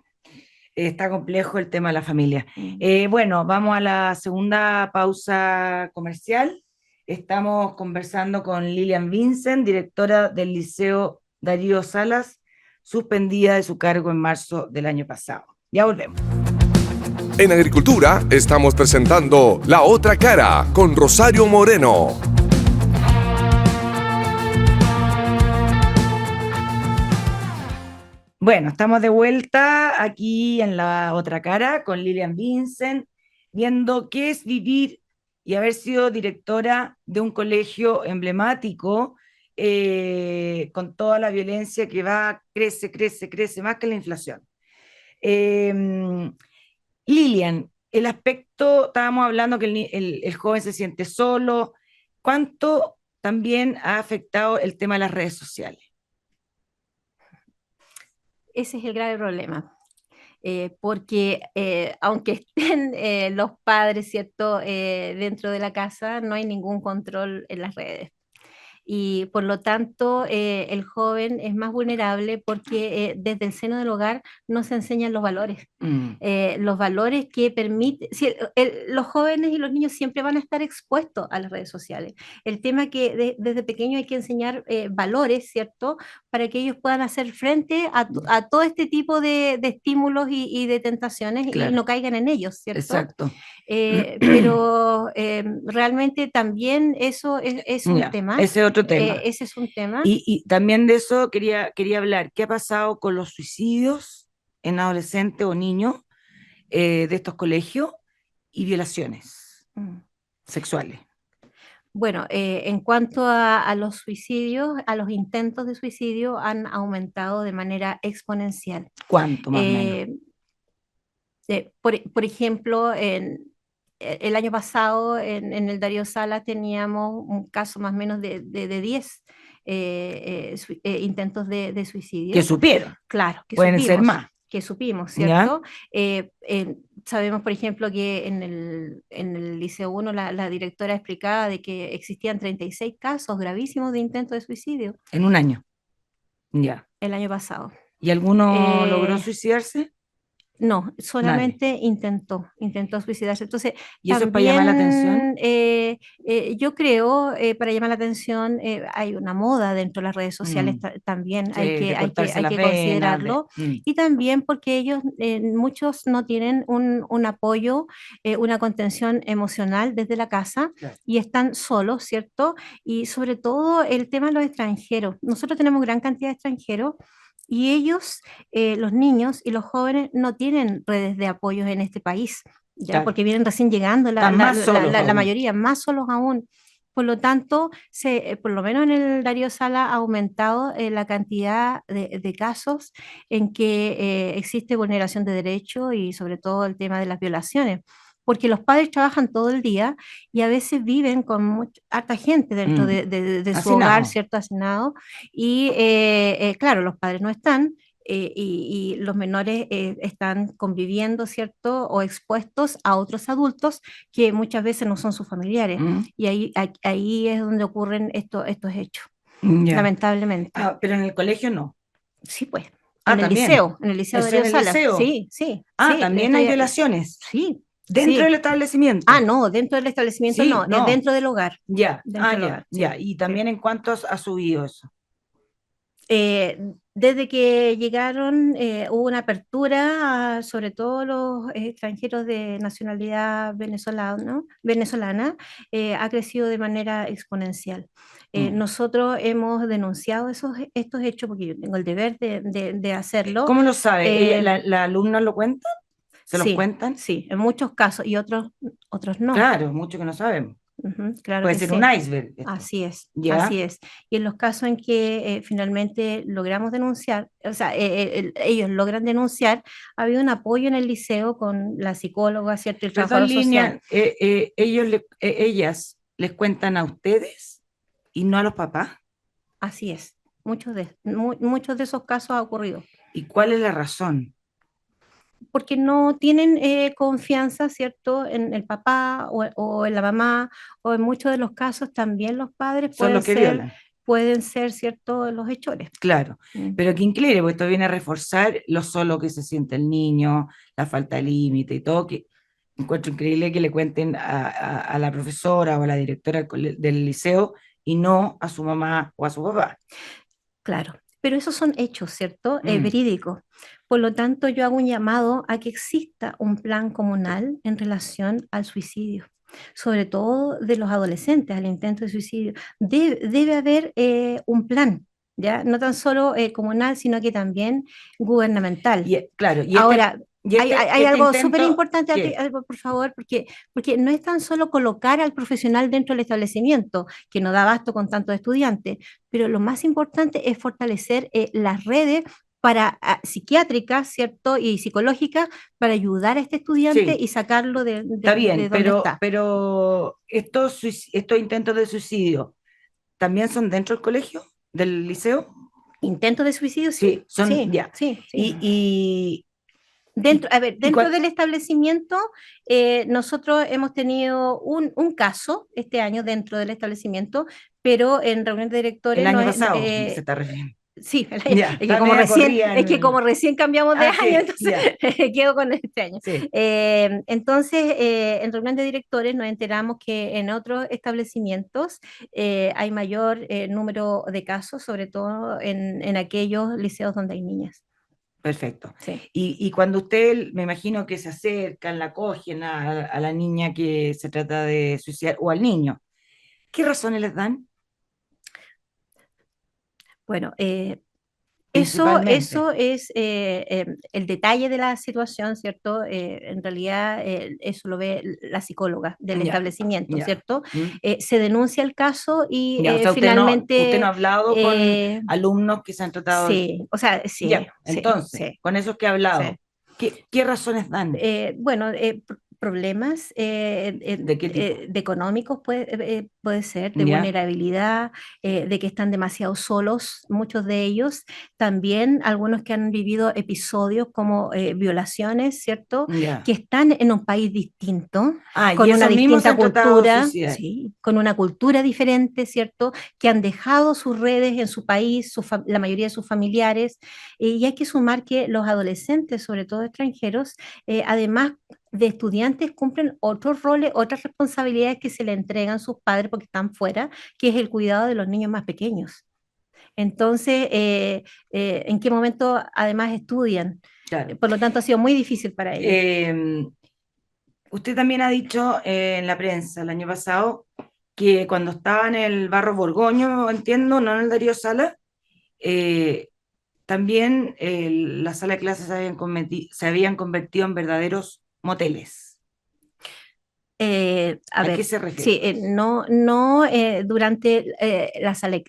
Está complejo el tema de la familia. Mm. Bueno, vamos a la segunda pausa comercial. Estamos conversando con Lilian Vincent, directora del Liceo Darío Salas, suspendida de su cargo en marzo del año pasado. Ya volvemos. En Agricultura estamos presentando La Otra Cara con Rosario Moreno. Bueno, estamos de vuelta aquí en La Otra Cara con Lilian Vincent, viendo qué es vivir y haber sido directora de un colegio emblemático con toda la violencia que va, crece, crece, crece, más que la inflación. Eh, Lilian, el aspecto, estábamos hablando que el joven se siente solo. ¿Cuánto también ha afectado el tema de las redes sociales? Ese es el grave problema. Porque aunque estén los padres, ¿cierto?, dentro de la casa, no hay ningún control en las redes. Y por lo tanto el joven es más vulnerable porque desde el seno del hogar no se enseñan los valores que permiten, si los jóvenes y los niños siempre van a estar expuestos a las redes sociales. El tema es que desde pequeño hay que enseñar valores, ¿cierto? Para que ellos puedan hacer frente a todo este tipo de estímulos y de tentaciones y Claro. no caigan en ellos, ¿cierto? Exacto. Pero realmente también eso es un Ya, tema. ese es otro tema. Ese es un tema. Y también de eso quería hablar. ¿Qué ha pasado con los suicidios en adolescentes o niños de estos colegios y violaciones Mm. sexuales? Bueno, en cuanto a los suicidios, a los intentos de suicidio han aumentado de manera exponencial. ¿Cuánto más o menos? Por ejemplo, el año pasado en el Darío Salas teníamos un caso más o menos de 10 intentos de suicidio. Que supieron. Claro, que Pueden supimos, ser más. que supimos, ¿Ya? ¿cierto? Sabemos, por ejemplo, que en el Liceo 1 la directora explicaba de que existían 36 casos gravísimos de intentos de suicidio En un año. Ya. el año pasado. ¿Y alguno logró Eh, suicidarse? No, solamente intentó suicidarse. Entonces, ¿Y eso es para llamar la atención? también yo creo, para llamar la atención, hay una moda dentro de las redes sociales también, Sí, hay de que, hay que, cortarse hay las que venas, considerarlo. Y también porque ellos, muchos no tienen un apoyo, una contención emocional desde la casa Claro. y están solos, ¿cierto? Y sobre todo el tema de los extranjeros. Nosotros tenemos gran cantidad de extranjeros. Y ellos, los niños y los jóvenes, no tienen redes de apoyo en este país, ¿ya? Claro. Porque vienen recién llegando, Están más solos la aún. mayoría, más solos aún. Por lo tanto, por lo menos en el Darío Sala ha aumentado la cantidad de casos en que existe vulneración de derechos y sobre todo el tema de las violaciones. Porque los padres trabajan todo el día y a veces viven con harta gente dentro de su Hacinado. hogar, ¿cierto? Hacinado. Y claro, los padres no están y los menores están conviviendo, ¿cierto? O expuestos a otros adultos que muchas veces no son sus familiares. Y ahí es donde ocurren estos hechos, Ya. lamentablemente. Pero en el colegio no. Sí, pues. También. En el liceo ¿Eso Darío en el Salas. liceo? Sí, sí. Sí, También hay violaciones. Sí. ¿Dentro Sí. del establecimiento? No, dentro del establecimiento Sí, no, no. dentro del hogar. Ya, Dentro del hogar, sí, ya. ¿Y también en cuánto ha subido eso? Desde que llegaron hubo una apertura, sobre todo los extranjeros de nacionalidad venezolana, ha crecido de manera exponencial. Nosotros hemos denunciado estos hechos porque yo tengo el deber de hacerlo. ¿Cómo lo sabe? Eh, ¿La alumna lo cuenta? ¿Se los sí, cuentan? sí, en muchos casos y otros no. Claro, mucho que no sabemos. Claro Puede que ser sí. un iceberg esto. Así es, ¿Ya? así es. Y en los casos en que finalmente logramos denunciar, o sea, ellos logran denunciar, ha habido un apoyo en el liceo con la psicóloga, ¿cierto? Y el trabajador social. Ellas les cuentan a ustedes y no a los papás. Así es. Muchos de esos casos ha ocurrido. ¿Y cuál es la razón? Porque no tienen confianza, ¿cierto?, en el papá o en la mamá, o en muchos de los casos también los padres Son los que violan. pueden ser, ¿cierto?, los hechores. Claro, pero qué increíble, porque esto viene a reforzar lo solo que se siente el niño, la falta de límite y todo, que encuentro increíble que le cuenten a la profesora o a la directora del liceo y no a su mamá o a su papá. Claro, pero esos son hechos, ¿cierto? Verídicos. Por lo tanto, yo hago un llamado a que exista un plan comunal en relación al suicidio, sobre todo de los adolescentes, al intento de suicidio. Debe haber un plan, ¿ya? No tan solo comunal, sino que también gubernamental. Claro, y Ahora, Y Hay algo súper intento, importante aquí, ¿qué? algo, por favor, porque no es tan solo colocar al profesional dentro del establecimiento, que no da abasto con tantos estudiantes, pero lo más importante es fortalecer las redes psiquiátricas, ¿cierto? Y psicológicas para ayudar a este estudiante Sí, y sacarlo está de bien, donde está. pero estos intentos de suicidio también son dentro del colegio, del liceo. ¿Intentos de suicidio? Sí, Sí, son sí, ya. sí, sí. Y, Dentro, y, a ver, y dentro del establecimiento, nosotros hemos tenido un caso este año dentro del establecimiento, pero en reunión de el directores año pasado se está refiriendo. sí, Ya, está media corrida es que como recién cambiamos de Ah, año, sí, entonces ya, quedo con este año. sí, En reunión de directores nos enteramos que en otros establecimientos hay mayor número de casos, sobre todo en aquellos liceos donde hay niñas. perfecto. Sí. Y cuando usted, me imagino que se acercan, la cogen a la niña que se trata de suicidar, o al niño, ¿qué razones les dan? Bueno, Principalmente. eso es el detalle de la situación, ¿cierto? En realidad, eso lo ve la psicóloga del Ya, establecimiento, ya. ¿cierto? ¿Mm? Se denuncia el caso y Ya, o sea, usted no ha finalmente, hablado con eh, alumnos que se han tratado de... sí, o sea, sí, Ya, sí, entonces, sí, con esos que ha sí. hablado, ¿qué razones dan? Bueno, problemas ¿De qué tipo? de económicos puede ser, de Ya, vulnerabilidad, de que están demasiado solos, muchos de ellos, también algunos que han vivido episodios como violaciones, ¿cierto? ya. Que están en un país distinto, Ah, y con una esos mismos se distinta han tratado de cultura, suicidar. sí, con una cultura diferente, ¿cierto? Que han dejado sus redes en su país, la mayoría de sus familiares, y hay que sumar que los adolescentes, sobre todo extranjeros, además de estudiantes, cumplen otros roles, otras responsabilidades que se le entregan sus padres porque están fuera, que es el cuidado de los niños más pequeños. Entonces, ¿en qué momento además estudian? Claro. Por lo tanto, ha sido muy difícil para ellos. Eh, Usted también ha dicho en la prensa el año pasado que cuando estaba en el Barro Borgoño, entiendo, no en el Darío Sala, eh, también las salas de clases se habían convertido en verdaderos moteles. A ¿A qué ver, se sí, refiere? no durante,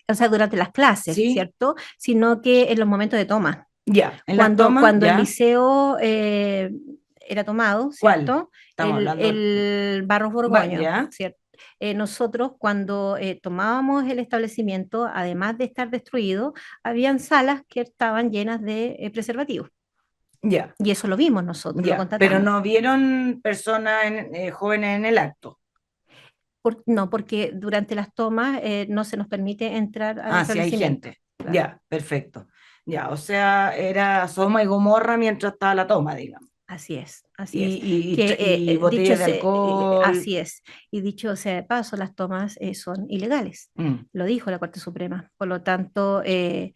o sea, durante las clases, ¿Sí? ¿cierto? Sino que en los momentos de toma. Ya. ¿En las tomas? Cuando el Ya. liceo era tomado, ¿Cuál? ¿cierto? Estamos hablando. El Barros Borgoño, Ya. ¿cierto? Nosotros cuando tomábamos el establecimiento, además de estar destruido, habían salas que estaban llenas de preservativos. Ya. Y eso lo vimos nosotros, lo Ya. Pero constatamos. no vieron personas jóvenes en el acto. No, porque durante las tomas no se nos permite entrar al Ah, sí, hay establecimiento. gente. Claro. Ya, perfecto. Ya, o sea, era Sodoma y Gomorra mientras estaba la toma, digamos. Así es, así es. Y, Que botellas de alcohol. así es. Y dicho sea de paso, las tomas son ilegales. Mm, Lo dijo la Corte Suprema. Por lo tanto, eh,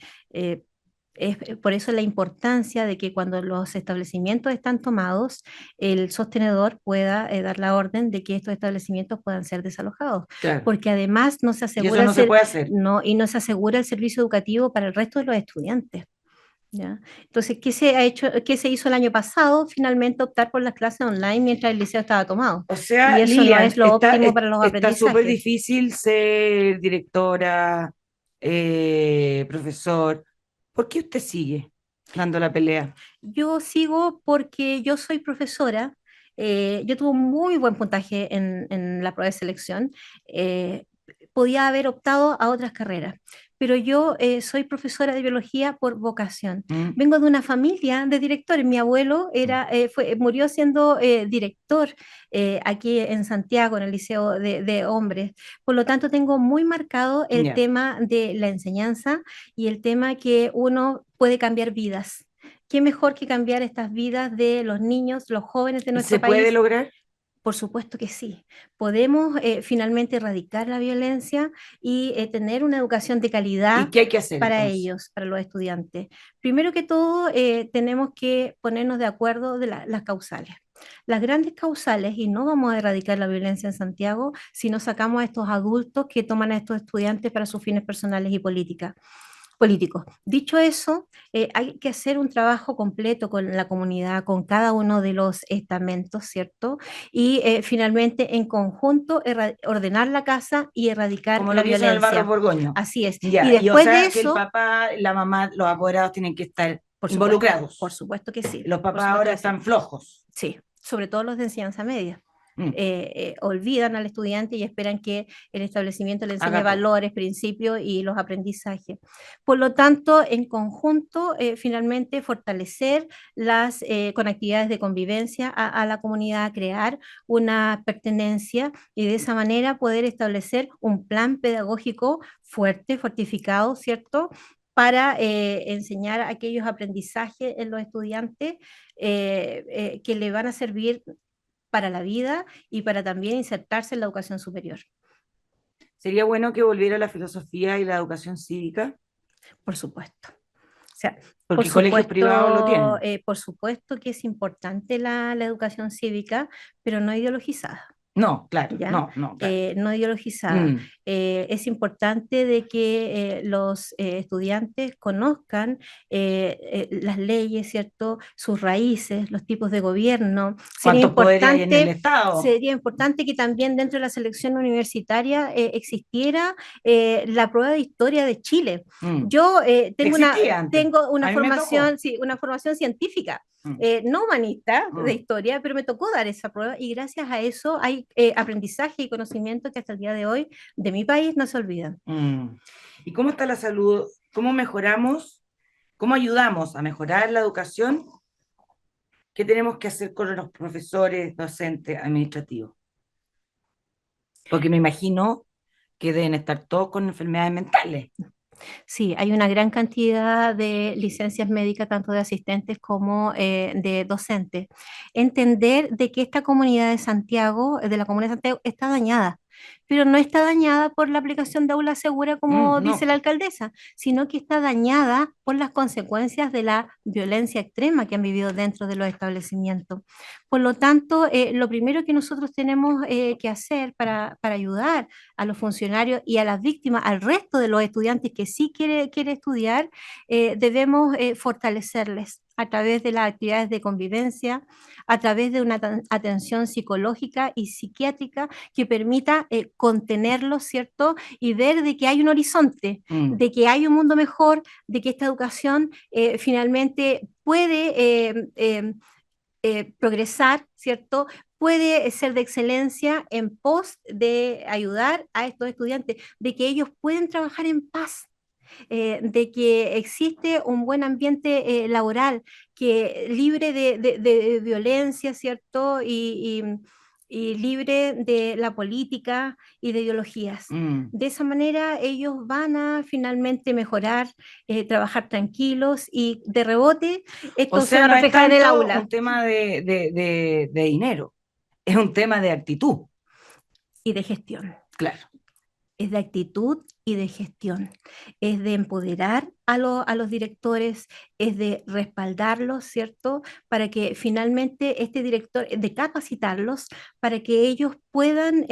es por eso la importancia de que cuando los establecimientos están tomados, el sostenedor pueda dar la orden de que estos establecimientos puedan ser desalojados, claro. porque además no se Y eso asegura no se puede hacer. no se asegura el servicio educativo para el resto de los estudiantes. ¿Ya? Entonces, ¿qué se ha hecho, qué se hizo el año pasado? Finalmente optar por las clases online mientras el liceo estaba tomado. O sea, Y eso no Lilian, es lo óptimo para los está súper aprendizajes. difícil ser directora, profesor. ¿Por qué usted sigue dando la pelea? Yo sigo porque yo soy profesora. Yo tuve un muy buen puntaje en la prueba de selección. eh, Podía haber optado a otras carreras, pero yo soy profesora de biología por vocación. Mm, Vengo de una familia de directores. Mi abuelo mm. murió siendo director aquí en Santiago, en el Liceo de Hombres. Por lo tanto, tengo muy marcado el Ya. tema de la enseñanza y el tema que uno puede cambiar vidas. ¿Qué mejor que cambiar estas vidas de los niños, los jóvenes de ¿Y se nuestro puede país? lograr? Por supuesto que sí. Podemos finalmente erradicar la violencia y tener una educación de calidad ¿Y qué hay que hacer para entonces? ellos, para los estudiantes. Primero que todo, tenemos que ponernos de acuerdo de las causales. Las grandes causales, y no vamos a erradicar la violencia en Santiago si no sacamos a estos adultos que toman a estos estudiantes para sus fines personales y políticas. políticos. Dicho eso, hay que hacer un trabajo completo con la comunidad, con cada uno de los estamentos, ¿cierto? Y finalmente, en conjunto, ordenar la casa y erradicar Como la lo que hizo en el Barrio violencia. Borgoño. Así es. Y Ya, y o después de sea que el eso, papá, la mamá, los apoderados tienen que estar por involucrados. supuesto que sí, Los por papás supuesto ahora que sí. están flojos. Sí, sobre todo los de enseñanza media. Mm, Olvidan al estudiante y esperan que el establecimiento le enseñe haga todo. valores, principios y los aprendizajes. Por lo tanto, en conjunto, finalmente fortalecer con actividades de convivencia a la comunidad, crear una pertenencia y de esa manera poder establecer un plan pedagógico fuerte, fortificado, ¿cierto? Para enseñar aquellos aprendizajes en los estudiantes que le van a servir para la vida y para también insertarse en la educación superior. Sería bueno que volviera la filosofía y la educación cívica, Por supuesto. O sea, porque colegios privados lo tienen. por supuesto que es importante la educación cívica, pero no ideologizada. No, claro, ¿Ya? no, no, claro. No ideologizada. Mm. Es importante de que los estudiantes conozcan las leyes, ¿cierto? Sus raíces, los tipos de gobierno. ¿Cuántos poderes hay en el Estado? Sería importante que también dentro de la selección universitaria existiera la prueba de historia de Chile. Mm. Yo Existía antes. tengo una A mí me formación, tocó. sí, una formación científica. Mm. No humanista de Mm. historia, pero me tocó dar esa prueba y gracias a eso hay aprendizaje y conocimiento que hasta el día de hoy de mi país no se olvidan. Mm. ¿Y cómo está la salud? ¿Cómo mejoramos? ¿Cómo ayudamos a mejorar la educación? ¿Qué tenemos que hacer con los profesores, docentes, administrativos? Porque me imagino que deben estar todos con enfermedades mentales. Sí, hay una gran cantidad de licencias médicas, tanto de asistentes como de docentes. Entender de que esta comunidad de Santiago, de la comunidad de Santiago, está dañada, pero no está dañada por la aplicación de aula segura, como dice No. la alcaldesa, sino que está dañada por las consecuencias de la violencia extrema que han vivido dentro de los establecimientos. Por lo tanto, lo primero que nosotros tenemos que hacer para ayudar a los funcionarios y a las víctimas, al resto de los estudiantes que sí quiere estudiar, debemos fortalecerles a través de las actividades de convivencia, a través de una atención psicológica y psiquiátrica que permita contenerlos, ¿cierto? Y ver de que hay un horizonte, Mm. de que hay un mundo mejor, de que esta educación finalmente puede progresar, ¿cierto? Puede ser de excelencia en pos de ayudar a estos estudiantes, de que ellos pueden trabajar en paz, de que existe un buen ambiente laboral, que libre de violencia, ¿cierto? Y libre de la política y de ideologías. Mm. De esa manera ellos van a finalmente mejorar, trabajar tranquilos y de rebote O esto se sea, va a no es reflejar en el tanto aula. un tema de dinero, es un tema de actitud. Y de gestión. Claro. Es de actitud y de gestión. Es de empoderar a los directores, es de respaldarlos, ¿cierto? Para que finalmente este director, de capacitarlos, para que ellos puedan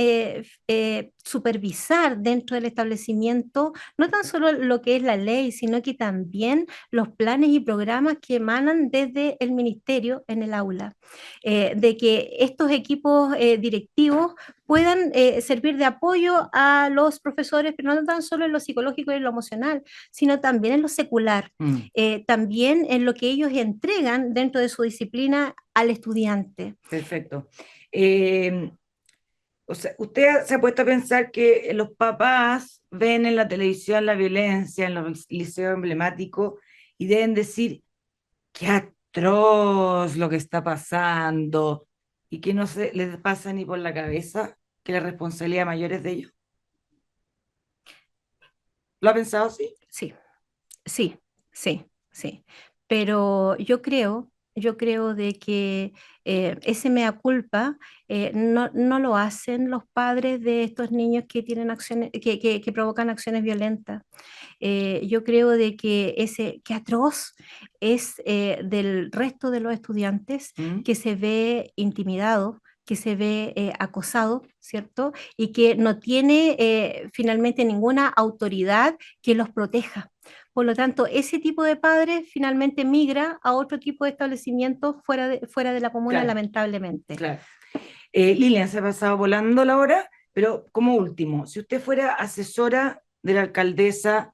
supervisar dentro del establecimiento no tan solo lo que es la ley, sino que también los planes y programas que emanan desde el ministerio en el aula. De que estos equipos directivos puedan servir de apoyo a los profesores, pero no tan solo en lo psicológico y en lo emocional, sino también en lo secular, Mm. también en lo que ellos entregan dentro de su disciplina al estudiante. Perfecto. O sea, usted se ha puesto a pensar que los papás ven en la televisión la violencia en los liceos emblemáticos y deben decir, qué atroz lo que está pasando y que no se les pasa ni por la cabeza que la responsabilidad mayor es de ellos. ¿Lo ha pensado así? Sí, sí, sí, sí. Pero yo creo de que ese mea culpa no lo hacen los padres de estos niños que tienen acciones, que provocan acciones violentas. Yo creo de que que atroz es del resto de los estudiantes ¿Mm? que se ve intimidado, que se ve acosado, ¿cierto? Y que no tiene finalmente ninguna autoridad que los proteja. Por lo tanto, ese tipo de padre finalmente migra a otro tipo de establecimiento fuera de la comuna, Claro. lamentablemente. Claro. Lilian, se ha pasado volando la hora, pero como último, si usted fuera asesora de la alcaldesa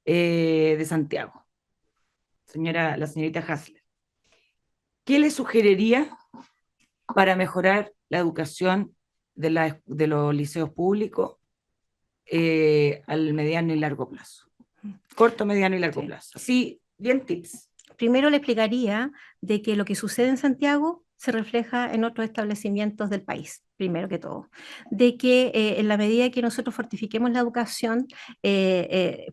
de Santiago, la señorita Hasler, ¿qué le sugeriría para mejorar la educación de los liceos públicos al mediano y largo plazo? Corto, mediano y largo plazo. Así, bien tips. Primero le explicaría de que lo que sucede en Santiago se refleja en otros establecimientos del país, primero que todo. De que en la medida que nosotros fortifiquemos la educación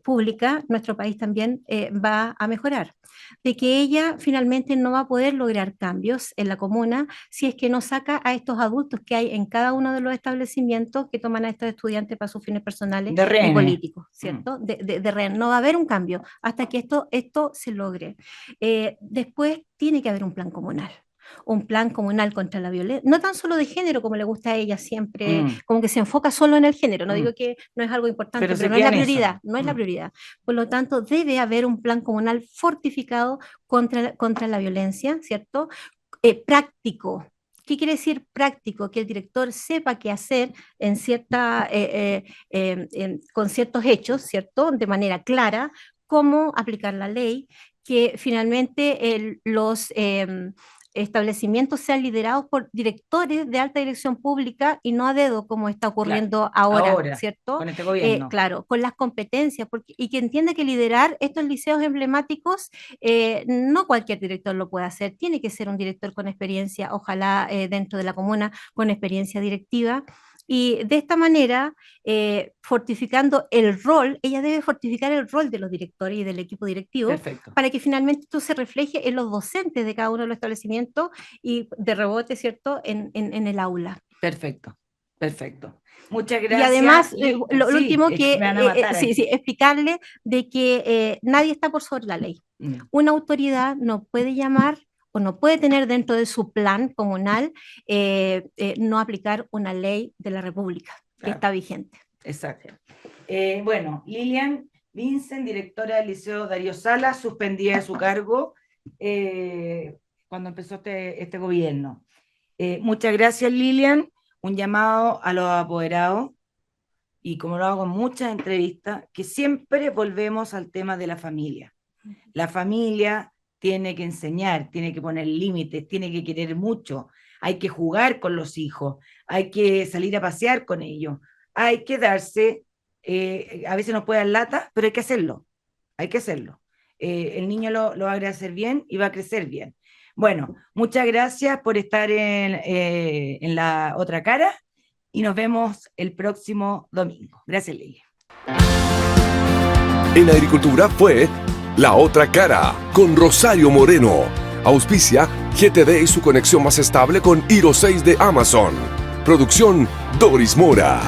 pública, nuestro país también va a mejorar. De que ella finalmente no va a poder lograr cambios en la comuna si es que no saca a estos adultos que hay en cada uno de los establecimientos que toman a estos estudiantes para sus fines personales De rehenes. y políticos, ¿cierto? De rehén. No va a haber un cambio hasta que esto se logre. Después tiene que haber un plan comunal contra la violencia, no tan solo de género como le gusta a ella siempre, como que se enfoca solo en el género, no digo que no es algo importante, pero no es la prioridad, no es la prioridad. Por lo tanto, debe haber un plan comunal fortificado contra la violencia, ¿cierto? Práctico. ¿Qué quiere decir práctico? Que el director sepa qué hacer con ciertos hechos, ¿cierto? De manera clara, cómo aplicar la ley, que finalmente los establecimientos sean liderados por directores de alta dirección pública y no a dedo, como está ocurriendo ahora, ¿cierto? Con este gobierno. Claro, con las competencias, y que entienda que liderar estos liceos emblemáticos no cualquier director lo puede hacer, tiene que ser un director con experiencia, ojalá dentro de la comuna, con experiencia directiva. Y de esta manera, fortificando el rol, ella debe fortificar el rol de los directores y del equipo directivo. Perfecto. Para que finalmente esto se refleje en los docentes de cada uno de los establecimientos y de rebote, ¿cierto?, en el aula. Perfecto, perfecto. Muchas gracias. Y además, lo sí, último que, sí, explicarle de que nadie está por sobre la ley. Una autoridad no puede llamar o no puede tener dentro de su plan comunal no aplicar una ley de la República que está vigente. Exacto. Bueno, Lilian Vincent, directora del Liceo Darío Salas, suspendida de su cargo cuando empezó este gobierno. Muchas gracias, Lilian. Un llamado a los apoderados, y como lo hago en muchas entrevistas, que siempre volvemos al tema de la familia. La familia tiene que enseñar, tiene que poner límites, tiene que querer mucho, hay que jugar con los hijos, hay que salir a pasear con ellos, hay que darse, a veces nos puede dar lata, pero hay que hacerlo, el niño lo va a agradecer bien y va a crecer bien. Bueno, muchas gracias por estar en la otra cara y nos vemos el próximo domingo. Gracias, Lili. En Agricultura fue La Otra Cara con Rosario Moreno. Auspicia GTD y su conexión más estable con Hiro 6 de Amazon. Producción Doris Mora.